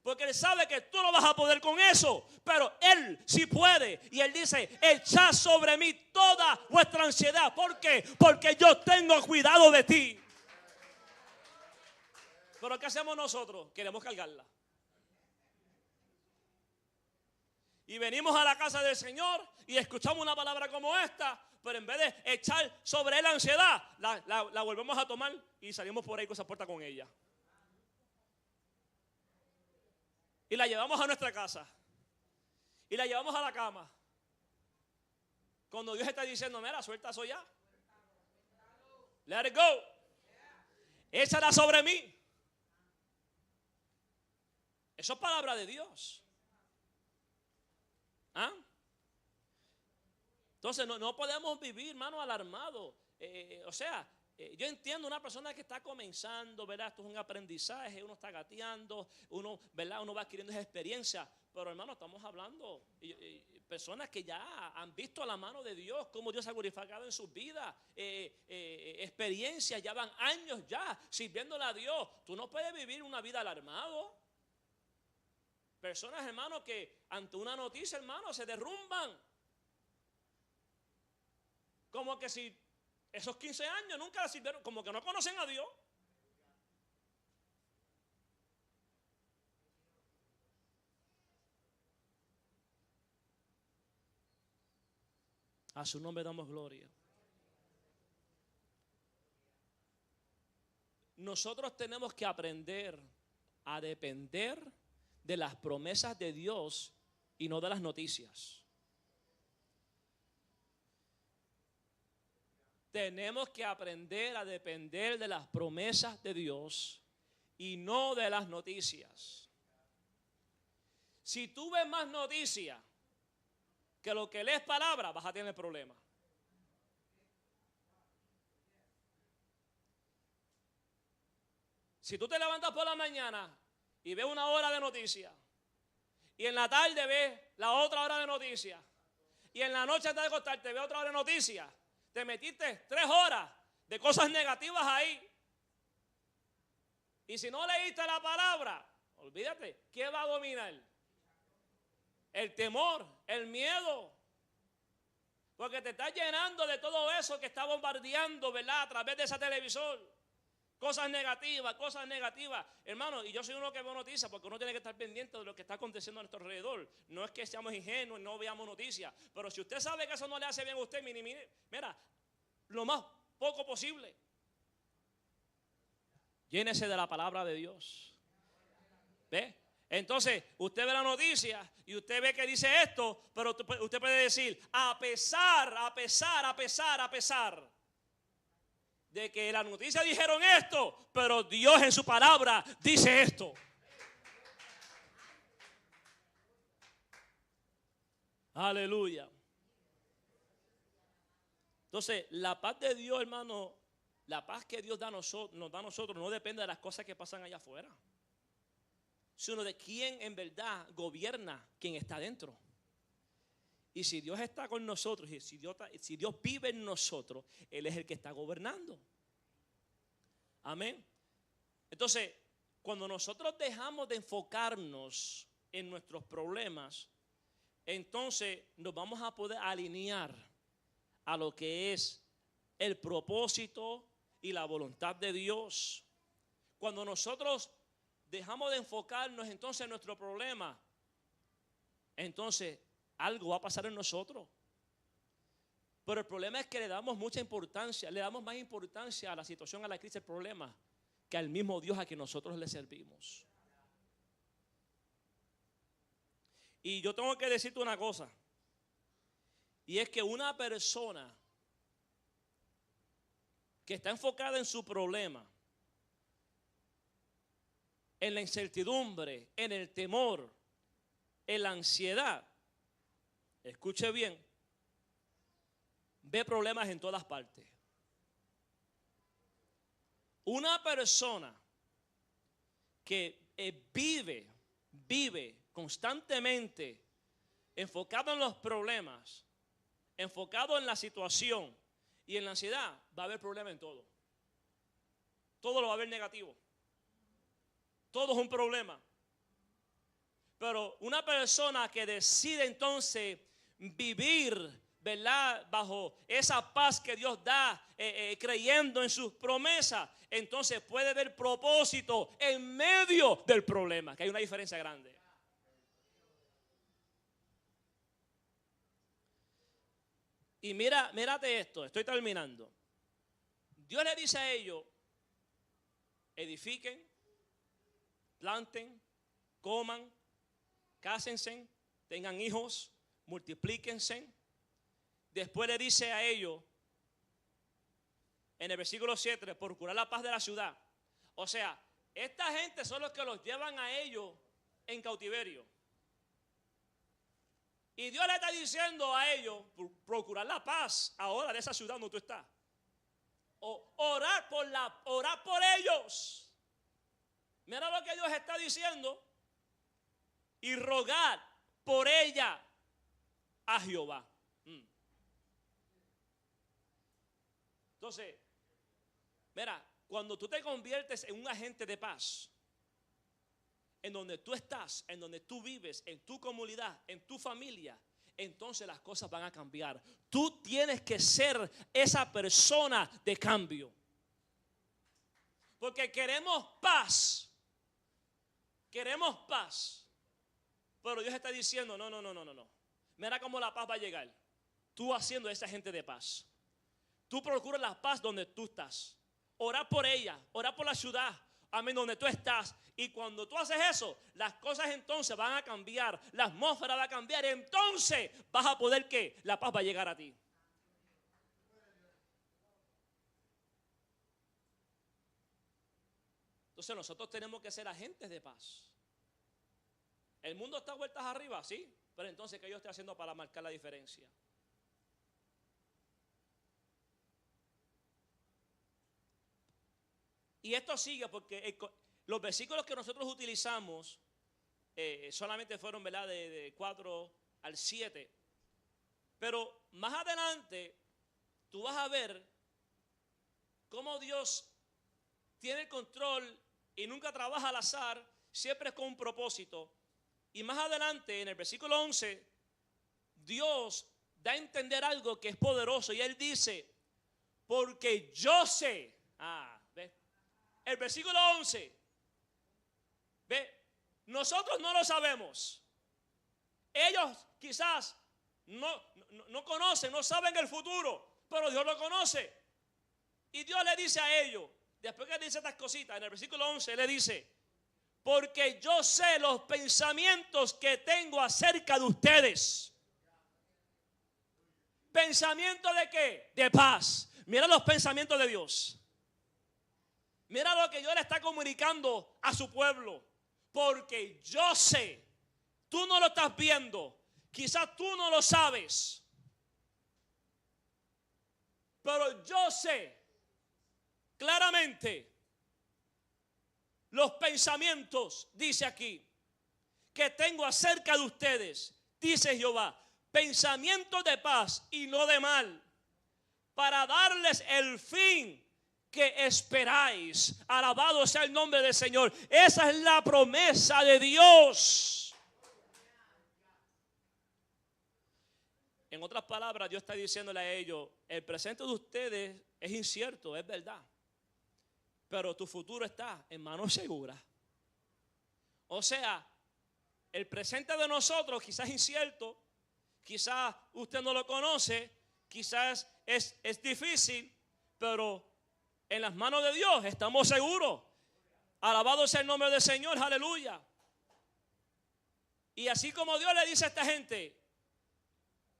S1: Porque Él sabe que tú no vas a poder con eso. Pero Él sí puede. Y Él dice, echad sobre mí toda vuestra ansiedad. ¿Por qué? Porque yo tengo cuidado de ti. Pero ¿qué hacemos nosotros? Queremos cargarla. Y venimos a la casa del Señor y escuchamos una palabra como esta. Pero en vez de echar sobre Él la ansiedad, la volvemos a tomar y salimos por ahí con esa puerta con ella. Y la llevamos a nuestra casa. Y la llevamos a la cama. Cuando Dios está diciendo, mira, suelta eso ya. Let it go. Échala sobre mí. Eso es palabra de Dios. ¿Ah? Entonces no podemos vivir, hermano, alarmados. Yo entiendo una persona que está comenzando, ¿verdad? Esto es un aprendizaje, uno está gateando, uno, ¿verdad? Uno va adquiriendo esa experiencia. Pero hermano, estamos hablando personas que ya han visto la mano de Dios, cómo Dios ha glorificado en sus vidas, experiencias, ya van años ya sirviéndole a Dios. Tú no puedes vivir una vida alarmado. Personas, hermano, que ante una noticia, hermano, se derrumban. Como que si esos 15 años nunca sirvieron, como que no conocen a Dios. A su nombre damos gloria. Nosotros tenemos que aprender a depender de las promesas de Dios y no de las noticias. Tenemos que aprender a depender de las promesas de Dios y no de las noticias. Si tú ves más noticias que lo que lees palabra, vas a tener problemas. Si tú te levantas por la mañana y ves una hora de noticias, y en la tarde ves la otra hora de noticias, y en la noche antes de acostarte ves otra hora de noticias, te metiste 3 horas de cosas negativas ahí. Y si no leíste la palabra, olvídate, ¿qué va a dominar? El temor, el miedo. Porque te estás llenando de todo eso que está bombardeando, ¿verdad? A través de ese televisor. Cosas negativas, cosas negativas. Hermano, y yo soy uno que veo noticias porque uno tiene que estar pendiente de lo que está aconteciendo a nuestro alrededor. No es que seamos ingenuos y no veamos noticias. Pero si usted sabe que eso no le hace bien a usted, mira, lo más poco posible. Llénese de la palabra de Dios. ¿Ve? Entonces, usted ve la noticia y usted ve que dice esto, pero usted puede decir, a pesar de que las noticias dijeron esto, pero Dios en su palabra dice esto. Aleluya. Entonces, la paz de Dios, hermano, la paz que Dios nos da a nosotros no depende de las cosas que pasan allá afuera, sino de quién en verdad gobierna, quién está dentro. Y si Dios está con nosotros, y si Dios vive en nosotros, Él es el que está gobernando. Amén. Entonces, cuando nosotros dejamos de enfocarnos en nuestros problemas, entonces nos vamos a poder alinear a lo que es el propósito y la voluntad de Dios. Cuando nosotros dejamos de enfocarnos entonces en nuestro problema, entonces algo va a pasar en nosotros. Pero el problema es que le damos mucha importancia, le damos más importancia a la situación, a la crisis, el problema, que al mismo Dios a quien nosotros le servimos. Y yo tengo que decirte una cosa, y es que una persona que está enfocada en su problema, en la incertidumbre, en el temor, en la ansiedad, escuche bien, ve problemas en todas partes. Una persona que vive constantemente enfocado en los problemas, enfocado en la situación y en la ansiedad, va a haber problemas en todo. Todo lo va a haber negativo. Todo es un problema. Pero una persona que decide entonces vivir, ¿verdad?, bajo esa paz que Dios da, creyendo en sus promesas, entonces puede ver propósito en medio del problema, que hay una diferencia grande. Y mírate esto, estoy terminando. Dios le dice a ellos: edifiquen, planten, coman, cásense, tengan hijos, multiplíquense. Después le dice a ellos, en el versículo 7, procurar la paz de la ciudad. O sea, esta gente son los que los llevan a ellos en cautiverio. Y Dios le está diciendo a ellos, procurar la paz ahora de esa ciudad donde tú estás. O orar por ellos. Mira lo que Dios está diciendo. Y rogar por ella a Jehová. Entonces, mira, cuando tú te conviertes en un agente de paz, en donde tú estás, en donde tú vives, en tu comunidad, en tu familia, entonces las cosas van a cambiar. Tú tienes que ser esa persona de cambio. Porque queremos paz. Queremos paz. Pero Dios está diciendo, no. Mira cómo la paz va a llegar. Tú haciendo esa gente de paz. Tú procuras la paz donde tú estás. Orar por ella, orar por la ciudad, amén, donde tú estás. Y cuando tú haces eso, las cosas entonces van a cambiar. La atmósfera va a cambiar. Entonces vas a poder que la paz va a llegar a ti. Entonces nosotros tenemos que ser agentes de paz. El mundo está a vueltas arriba, sí, pero entonces ¿qué yo estoy haciendo para marcar la diferencia? Y esto sigue porque los versículos que nosotros utilizamos solamente fueron, ¿verdad?, de 4 al 7. Pero más adelante tú vas a ver cómo Dios tiene el control y nunca trabaja al azar, siempre es con un propósito. Y más adelante, en el versículo 11, Dios da a entender algo que es poderoso. Y Él dice, porque yo sé. ¿Ve? El versículo 11. ¿Ve? Nosotros no lo sabemos. Ellos quizás no conocen, no saben el futuro, pero Dios lo conoce. Y Dios le dice a ellos, después que dice estas cositas, en el versículo 11 le dice, porque yo sé los pensamientos que tengo acerca de ustedes. ¿Pensamiento de qué? De paz. Mira los pensamientos de Dios. Mira lo que Dios le está comunicando a su pueblo. Porque yo sé, tú no lo estás viendo, quizás tú no lo sabes, pero yo sé claramente los pensamientos, dice aquí, que tengo acerca de ustedes, dice Jehová, pensamientos de paz y no de mal, para darles el fin que esperáis. Alabado sea el nombre del Señor. Esa es la promesa de Dios. En otras palabras, Dios está diciéndole a ellos: el presente de ustedes es incierto, es verdad, pero tu futuro está en manos seguras. O sea, el presente de nosotros quizás es incierto, quizás usted no lo conoce, quizás es difícil, pero en las manos de Dios estamos seguros. Alabado sea el nombre del Señor, aleluya. Y así como Dios le dice a esta gente: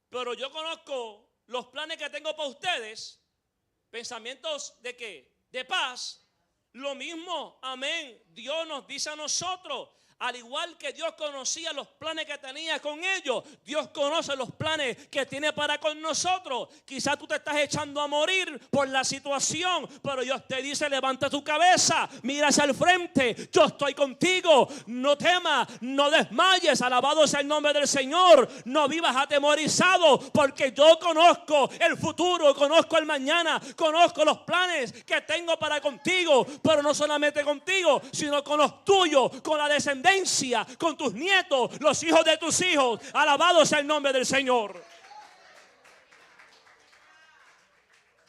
S1: pero yo conozco los planes que tengo para ustedes, pensamientos de ¿qué? De paz. Lo mismo, amén, Dios nos dice a nosotros. Al igual que Dios conocía los planes que tenía con ellos, Dios conoce los planes que tiene para con nosotros. Quizás tú te estás echando a morir por la situación, pero Dios te dice: levanta tu cabeza, mira hacia el frente, yo estoy contigo, no temas, no desmayes. Alabado sea el nombre del Señor. No vivas atemorizado, porque yo conozco el futuro, conozco el mañana, conozco los planes que tengo para contigo, pero no solamente contigo, sino con los tuyos, con la descendencia, con tus nietos, los hijos de tus hijos. Alabado sea el nombre del Señor.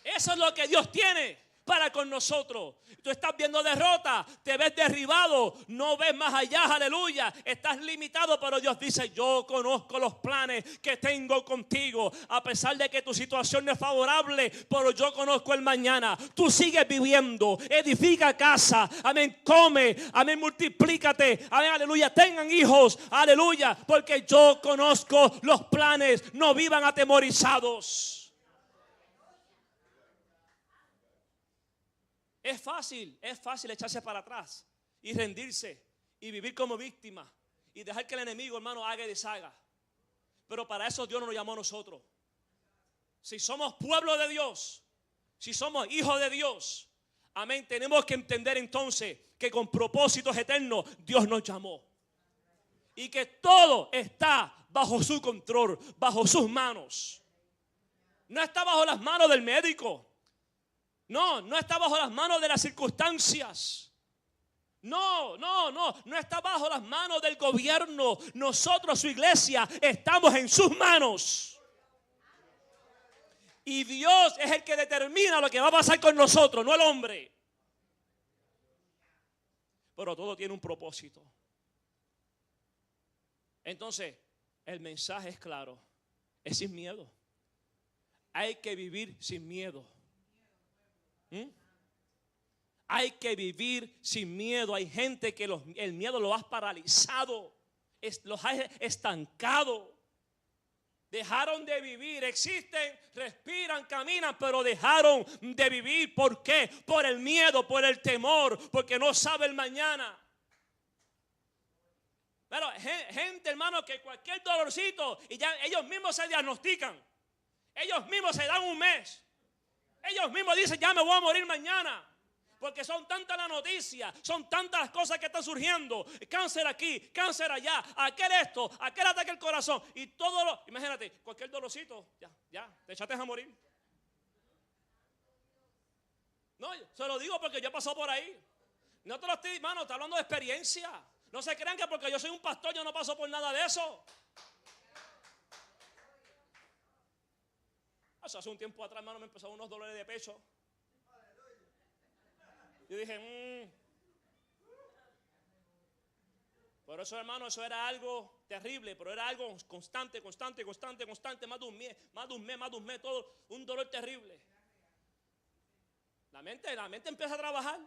S1: Eso es lo que Dios tiene para con nosotros. Tú estás viendo derrota, te ves derribado, no ves más allá, aleluya, estás limitado, pero Dios dice: yo conozco los planes que tengo contigo. A pesar de que tu situación no es favorable, pero yo conozco el mañana. Tú sigues viviendo, edifica casa, amén, come, amén, multiplícate, amén, aleluya, tengan hijos, aleluya, porque yo conozco los planes. No vivan atemorizados. Es fácil echarse para atrás y rendirse y vivir como víctima y dejar que el enemigo, hermano, haga y deshaga. Pero para eso Dios no nos llamó a nosotros. Si somos pueblo de Dios, si somos hijos de Dios, amén, tenemos que entender entonces que con propósitos eternos Dios nos llamó. Y que todo está bajo su control, bajo sus manos. No está bajo las manos del médico. No está bajo las manos de las circunstancias. No está bajo las manos del gobierno. Nosotros, su iglesia, estamos en sus manos. Y Dios es el que determina lo que va a pasar con nosotros, no el hombre. Pero todo tiene un propósito. Entonces, el mensaje es claro. Es sin miedo. Hay que vivir sin miedo. Hay que vivir sin miedo. Hay gente que el miedo lo ha paralizado, los ha estancado. Dejaron de vivir, existen, respiran, caminan, pero dejaron de vivir. ¿Por qué? Por el miedo, por el temor, porque no sabe el mañana. Pero gente, hermano, que cualquier dolorcito y ya ellos mismos se diagnostican. Ellos mismos se dan un mes. Ellos mismos dicen: ya me voy a morir mañana. Porque son tantas las noticias, son tantas las cosas que están surgiendo. Cáncer aquí, cáncer allá, aquel esto, aquel ataque al corazón. Y todo lo, imagínate, cualquier dolorcito, ya, te echaste a morir. No, se lo digo porque yo he pasado por ahí. No te lo estoy, hermano, estoy hablando de experiencia. No se crean que porque yo soy un pastor yo no paso por nada de eso. Eso hace un tiempo atrás, hermano, me empezaron unos dolores de pecho. Yo dije, Por eso, hermano, eso era algo terrible, pero era algo constante, más de un mes, todo un dolor terrible. La mente empieza a trabajar.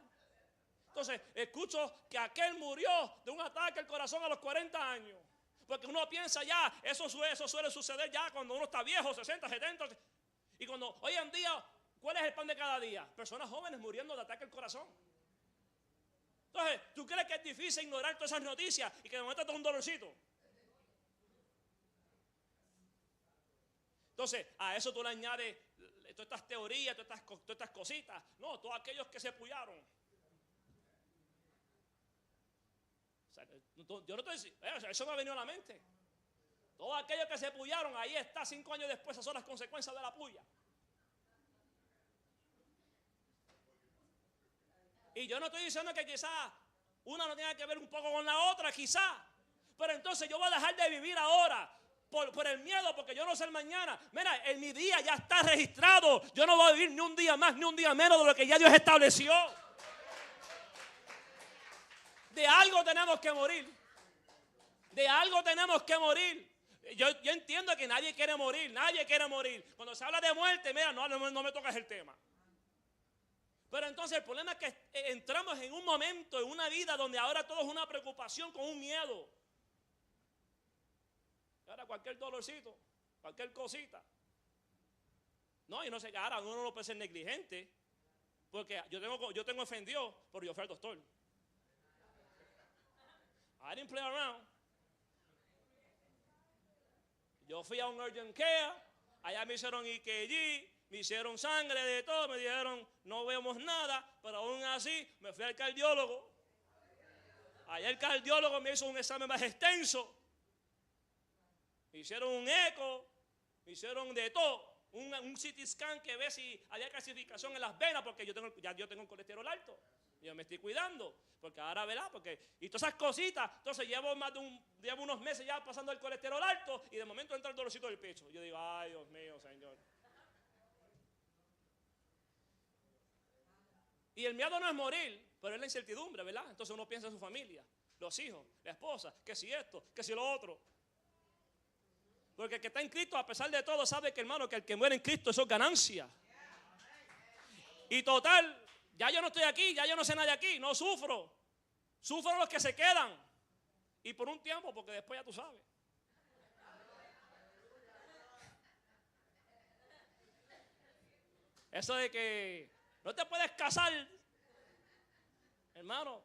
S1: Entonces, escucho que aquel murió de un ataque al corazón a los 40 años. Porque uno piensa ya, eso suele suceder ya cuando uno está viejo, 60, 70. Y cuando hoy en día, ¿cuál es el pan de cada día? Personas jóvenes muriendo de ataque al corazón. Entonces, ¿tú crees que es difícil ignorar todas esas noticias y que de momento te da un dolorcito? Entonces, a eso tú le añades todas estas teorías, todas estas cositas. No, todos aquellos que se pullaron. O sea, yo no estoy diciendo, eso me ha venido a la mente. Todos aquellos que se pullaron, ahí está, 5 años después, esas son las consecuencias de la puya. Y yo no estoy diciendo que quizás una no tenga que ver un poco con la otra, quizás. Pero entonces yo voy a dejar de vivir ahora por el miedo, porque yo no sé el mañana. Mira, en mi día ya está registrado. Yo no voy a vivir ni un día más ni un día menos de lo que ya Dios estableció. De algo tenemos que morir. De algo tenemos que morir. Yo entiendo que nadie quiere morir. Nadie quiere morir. Cuando se habla de muerte, mira, no me tocas el tema. Pero entonces el problema es que entramos en un momento, en una vida donde ahora todo es una preocupación con un miedo. Ahora cualquier dolorcito, cualquier cosita. No, y no sé, ahora uno no puede ser negligente. Porque yo tengo ofendido, pero yo fui al doctor. I didn't play around. Yo fui a un urgent care, allá me hicieron EKG, me hicieron sangre de todo, me dijeron no vemos nada, pero aún así me fui al cardiólogo. Allá el cardiólogo me hizo un examen más extenso. Me hicieron un eco, me hicieron de todo, un CT scan que ve si había calcificación en las venas, porque yo tengo un colesterol alto. Yo me estoy cuidando, porque ahora verá, y todas esas cositas. Entonces llevo unos meses ya pasando el colesterol alto y de momento entra el dolorcito del pecho. Yo digo, ay Dios mío, Señor. Y el miedo no es morir, pero es la incertidumbre, ¿verdad? Entonces uno piensa en su familia, los hijos, la esposa, que si esto, que si lo otro. Porque el que está en Cristo, a pesar de todo, sabe que, hermano, que el que muere en Cristo, eso es ganancia. Y total, ya yo no estoy aquí, ya yo no sé nada de aquí, no sufro. Sufro los que se quedan. Y por un tiempo, porque después ya tú sabes. Eso de que no te puedes casar, hermano.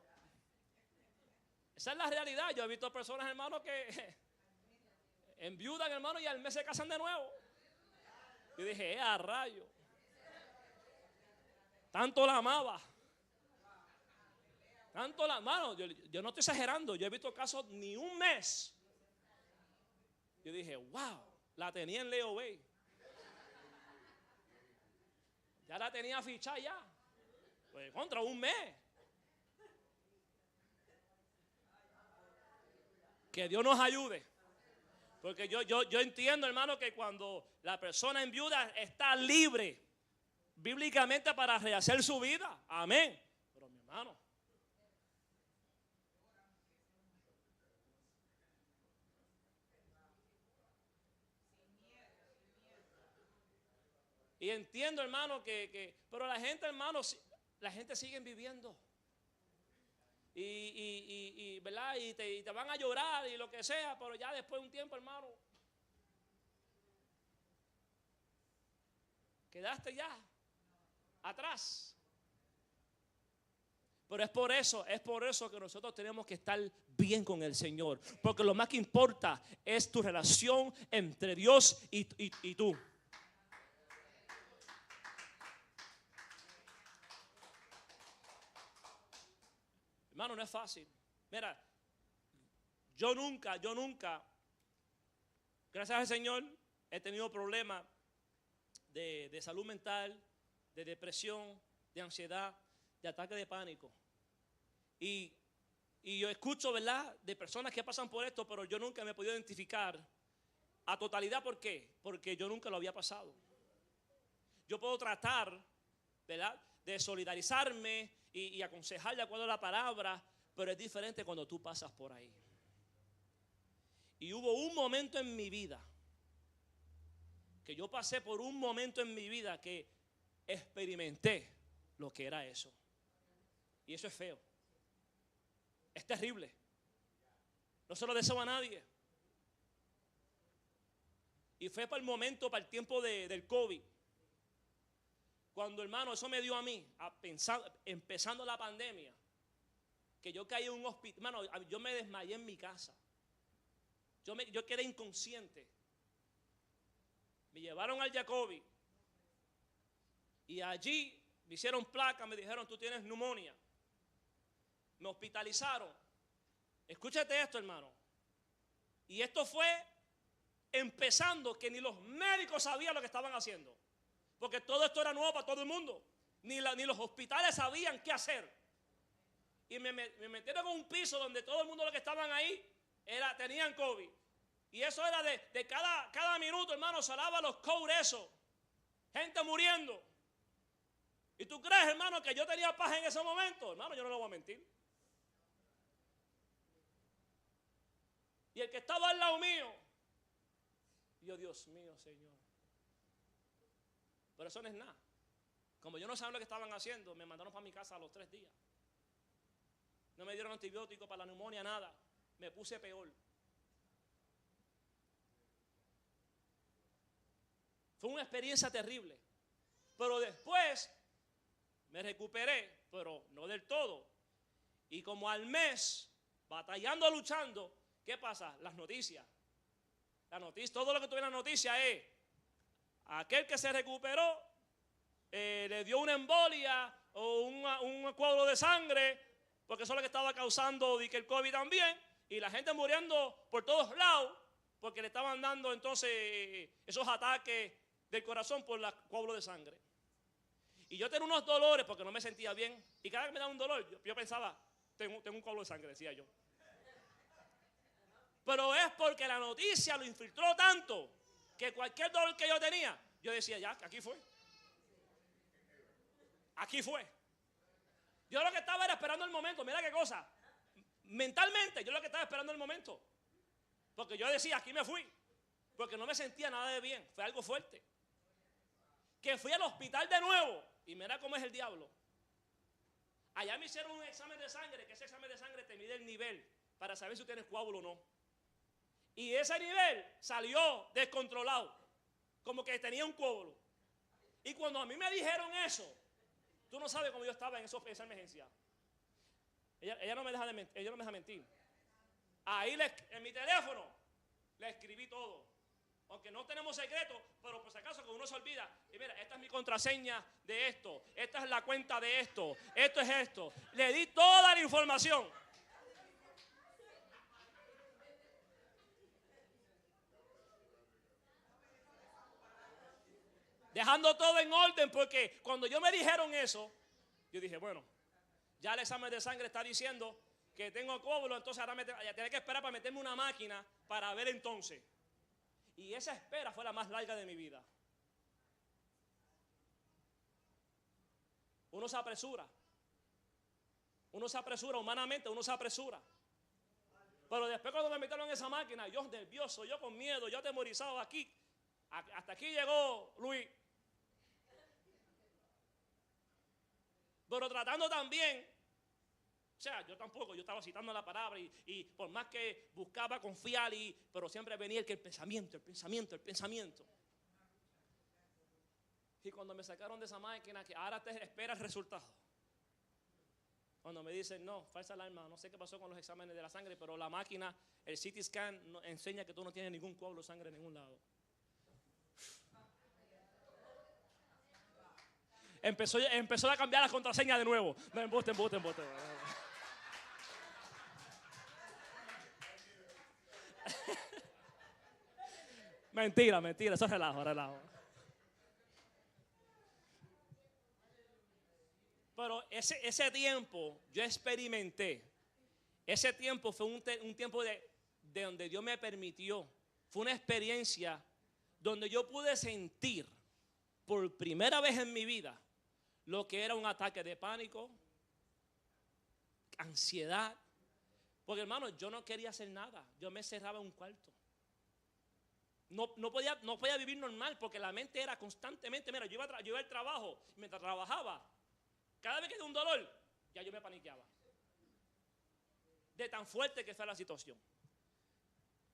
S1: Esa es la realidad. Yo he visto personas, hermano, que enviudan, hermano, y al mes se casan de nuevo. Yo dije, a rayo. Tanto la amaba. Tanto la amaba. Yo no estoy exagerando. Yo he visto casos ni un mes. Yo dije, wow, la tenía en Leo Bay. Ya la tenía fichada ya. Pues contra un mes. Que Dios nos ayude. Porque yo entiendo, hermano, que cuando la persona enviuda está libre bíblicamente para rehacer su vida. Amén. Pero mi hermano, y entiendo, hermano, pero la gente, hermano, la gente sigue viviendo. ¿Verdad? Y te van a llorar y lo que sea, pero ya después de un tiempo, hermano, quedaste ya atrás. Pero es por eso que nosotros tenemos que estar bien con el Señor, porque lo más que importa es tu relación entre Dios y tú. Hermano, no es fácil. Mira, yo nunca, gracias al Señor, he tenido problemas de salud mental, de depresión, de ansiedad, de ataque de pánico. Y yo escucho, ¿verdad?, de personas que pasan por esto, pero yo nunca me he podido identificar a totalidad. ¿Por qué? Porque yo nunca lo había pasado. Yo puedo tratar, ¿verdad?, de solidarizarme y aconsejar de acuerdo a la palabra, pero es diferente cuando tú pasas por ahí. Y hubo un momento en mi vida, que yo pasé por un momento en mi vida que experimenté lo que era eso. Y eso es feo. Es terrible. No se lo deseo a nadie. Y fue para el tiempo del COVID. Cuando, hermano, eso me dio a mí, empezando la pandemia, que yo caí en un hospital. Hermano, yo me desmayé en mi casa. Yo quedé inconsciente. Me llevaron al Jacobi. Y allí me hicieron placa, me dijeron, tú tienes neumonía. Me hospitalizaron. Escúchate esto, hermano. Y esto fue empezando que ni los médicos sabían lo que estaban haciendo. Porque todo esto era nuevo para todo el mundo. Ni los hospitales sabían qué hacer. Y me metieron en un piso donde todo el mundo lo que estaban ahí tenían COVID. Y eso era de cada minuto, hermano, salaba los codes eso. Gente muriendo. ¿Y tú crees, hermano, que yo tenía paz en ese momento? Hermano, yo no lo voy a mentir. Y el que estaba al lado mío, yo, Dios mío, Señor. Pero eso no es nada. Como yo no sabía lo que estaban haciendo, me mandaron para mi casa a los 3 días. No me dieron antibiótico para la neumonía, nada. Me puse peor. Fue una experiencia terrible. Pero después me recuperé, pero no del todo. Y como al mes, batallando, luchando, ¿qué pasa? Las noticias. Todo lo que tuve en la noticia es: aquel que se recuperó le dio una embolia o un coágulo de sangre, porque eso es lo que estaba causando que el COVID también, y la gente muriendo por todos lados, porque le estaban dando entonces esos ataques del corazón por el coágulo de sangre. Y yo tenía unos dolores porque no me sentía bien, y cada vez que me daba un dolor, yo pensaba, tengo un coágulo de sangre, decía yo. Pero es porque la noticia lo infiltró tanto que cualquier dolor que yo tenía, yo decía, ya, aquí fue. Aquí fue. Yo lo que estaba era esperando el momento. Mira qué cosa. Mentalmente, yo lo que estaba esperando el momento. Porque yo decía, aquí me fui. Porque no me sentía nada de bien. Fue algo fuerte. Que fui al hospital de nuevo. Y mira cómo es el diablo. Allá me hicieron un examen de sangre. Que ese examen de sangre te mide el nivel para saber si tienes coágulo o no. Y ese nivel salió descontrolado. Como que tenía un coágulo. Y cuando a mí me dijeron eso, tú no sabes cómo yo estaba en esa emergencia. Ella no me deja mentir. Ahí en mi teléfono le escribí todo. Aunque no tenemos secreto, pero por si acaso que uno se olvida. Y mira, esta es mi contraseña de esto. Esta es la cuenta de esto. Esto es esto. Le di toda la información. Dejando todo en orden, porque cuando yo me dijeron eso, yo dije, bueno, ya el examen de sangre está diciendo que tengo coágulo, entonces ahora tengo que esperar para meterme una máquina para ver entonces. Y esa espera fue la más larga de mi vida. Uno se apresura. Humanamente, uno se apresura. Pero después cuando me metieron en esa máquina, yo nervioso, yo con miedo, yo atemorizado aquí. Hasta aquí llegó Luis. Pero tratando también, o sea, yo estaba citando la palabra y por más que buscaba confiar, pero siempre venía el pensamiento. Y cuando me sacaron de esa máquina, que ahora te espera el resultado. Cuando me dicen, no, falsa alarma, no sé qué pasó con los exámenes de la sangre, pero la máquina, el CT scan, enseña que tú no tienes ningún coágulo de sangre en ningún lado. Empezó a cambiar la contraseña de nuevo. No, embuste. Mentira, eso es relajo. Pero ese tiempo yo experimenté. Ese tiempo fue un tiempo de donde Dios me permitió. Fue una experiencia donde yo pude sentir por primera vez en mi vida lo que era un ataque de pánico, ansiedad. Porque hermano, yo no quería hacer nada. Yo me cerraba en un cuarto. No podía vivir normal porque la mente era constantemente. Mira, yo iba al trabajo. Mientras trabajaba, cada vez que tenía un dolor, ya yo me paniqueaba. De tan fuerte que fue la situación.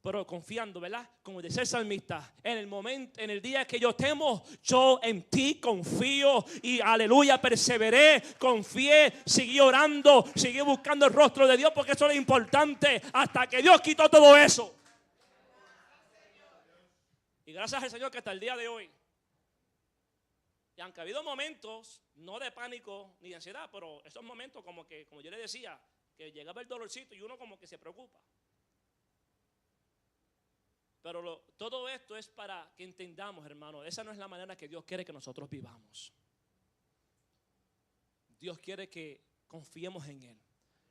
S1: Pero confiando, ¿verdad? Como dice el salmista, en el día que yo temo, yo en ti confío y aleluya, perseveré, confié, seguí orando, seguí buscando el rostro de Dios porque eso es importante hasta que Dios quitó todo eso. Y gracias al Señor que hasta el día de hoy, y aunque ha habido momentos, no de pánico ni de ansiedad, pero esos momentos como yo le decía, que llegaba el dolorcito y uno como que se preocupa. Pero todo esto es para que entendamos, hermano, esa no es la manera que Dios quiere que nosotros vivamos. Dios quiere que confiemos en Él.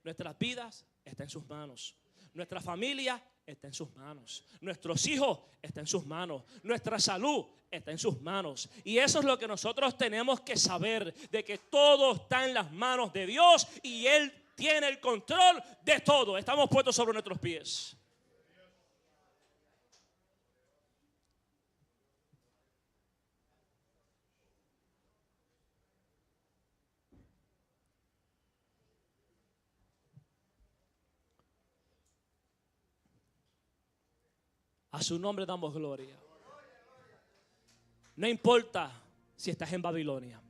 S1: Nuestras vidas están en sus manos. Nuestra familia está en sus manos. Nuestros hijos están en sus manos. Nuestra salud está en sus manos. Y eso es lo que nosotros tenemos que saber, de que todo está en las manos de Dios y Él tiene el control de todo. Estamos puestos sobre nuestros pies. A su nombre damos gloria. No importa si estás en Babilonia.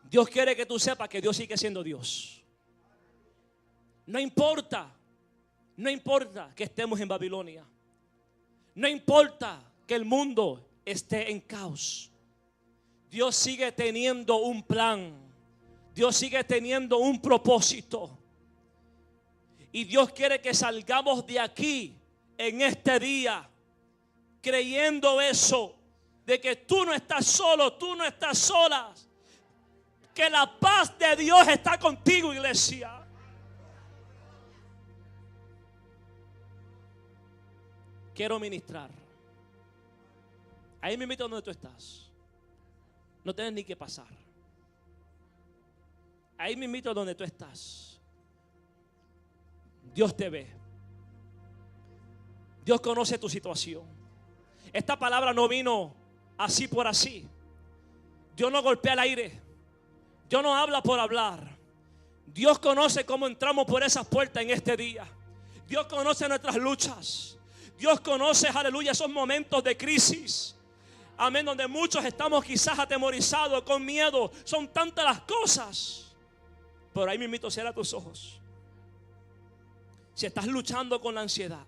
S1: Dios quiere que tú sepas que Dios sigue siendo Dios. No importa que estemos en Babilonia. No importa que el mundo esté en caos. Dios sigue teniendo un plan. Dios sigue teniendo un propósito. Y Dios quiere que salgamos de aquí en este día creyendo eso, de que tú no estás solo, tú no estás sola, que la paz de Dios está contigo, iglesia. Quiero ministrar. Ahí me invito donde tú estás. No tienes ni que pasar. Ahí me invito donde tú estás. Dios te ve. Dios conoce tu situación. Esta palabra no vino así por así. Dios no golpea el aire. Dios no habla por hablar. Dios conoce cómo entramos por esas puertas en este día. Dios conoce nuestras luchas. Dios conoce, aleluya, esos momentos de crisis. Amén, donde muchos estamos quizás atemorizados, con miedo. Son tantas las cosas. Pero ahí mismito cierra tus ojos. Si estás luchando con la ansiedad,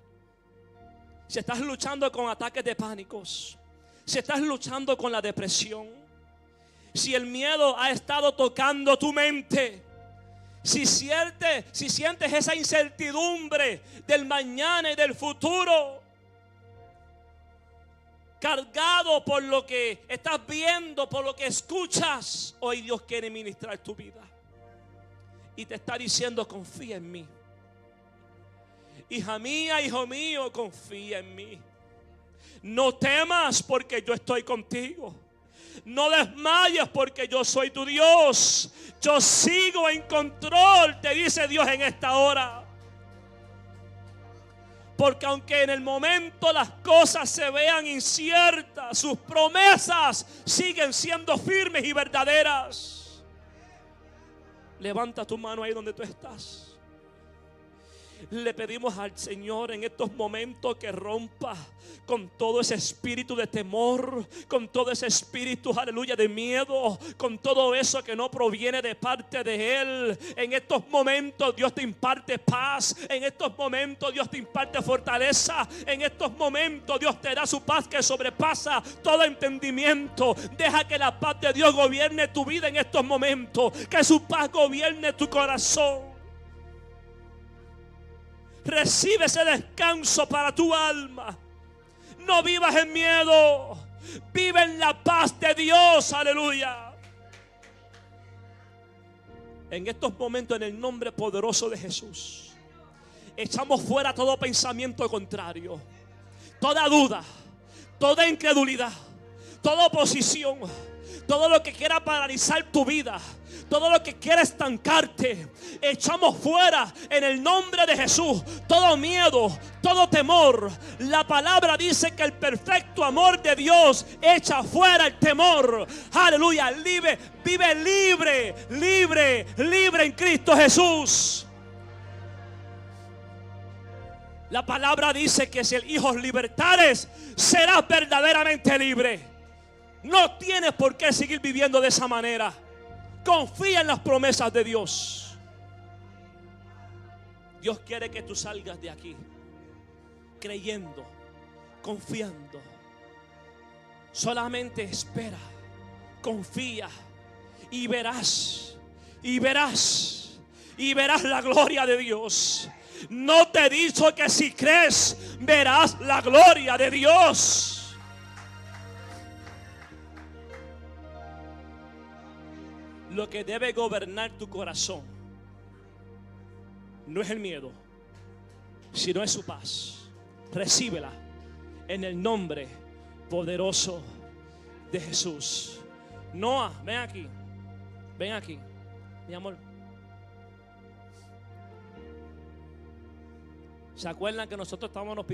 S1: si estás luchando con ataques de pánicos, si estás luchando con la depresión, si el miedo ha estado tocando tu mente, si sientes esa incertidumbre del mañana y del futuro, cargado por lo que estás viendo, por lo que escuchas, hoy Dios quiere ministrar tu vida y te está diciendo: confía en mí. Hija mía, hijo mío, confía en mí. No temas porque yo estoy contigo. No desmayes porque yo soy tu Dios. Yo sigo en control, te dice Dios en esta hora. Porque aunque en el momento las cosas se vean inciertas, sus promesas siguen siendo firmes y verdaderas. Levanta tu mano ahí donde tú estás. Le pedimos al Señor en estos momentos que rompa con todo ese espíritu de temor, con todo ese espíritu, aleluya, de miedo, con todo eso que no proviene de parte de Él. En estos momentos Dios te imparte paz. En estos momentos Dios te imparte fortaleza. En estos momentos Dios te da su paz que sobrepasa todo entendimiento. Deja que la paz de Dios gobierne tu vida en estos momentos. Que su paz gobierne tu corazón. Recibe ese descanso para tu alma. No vivas en miedo. Vive en la paz de Dios. Aleluya. En estos momentos, en el nombre poderoso de Jesús, echamos fuera todo pensamiento contrario, toda duda, toda incredulidad, toda oposición, todo lo que quiera paralizar tu vida, todo lo que quiera estancarte. Echamos fuera en el nombre de Jesús todo miedo, todo temor. La palabra dice que el perfecto amor de Dios echa fuera el temor. Aleluya, vive libre en Cristo Jesús. La palabra dice que si el Hijo os libertares, serás verdaderamente libre. No tienes por qué seguir viviendo de esa manera. Confía en las promesas de Dios. Dios quiere que tú salgas de aquí creyendo, confiando. Solamente espera, confía y verás la gloria de Dios. No te he dicho que si crees verás la gloria de Dios. Lo que debe gobernar tu corazón no es el miedo, sino es su paz. Recíbela en el nombre poderoso de Jesús. Noah, ven aquí. Ven aquí, mi amor. ¿Se acuerdan que nosotros estábamos pidiendo?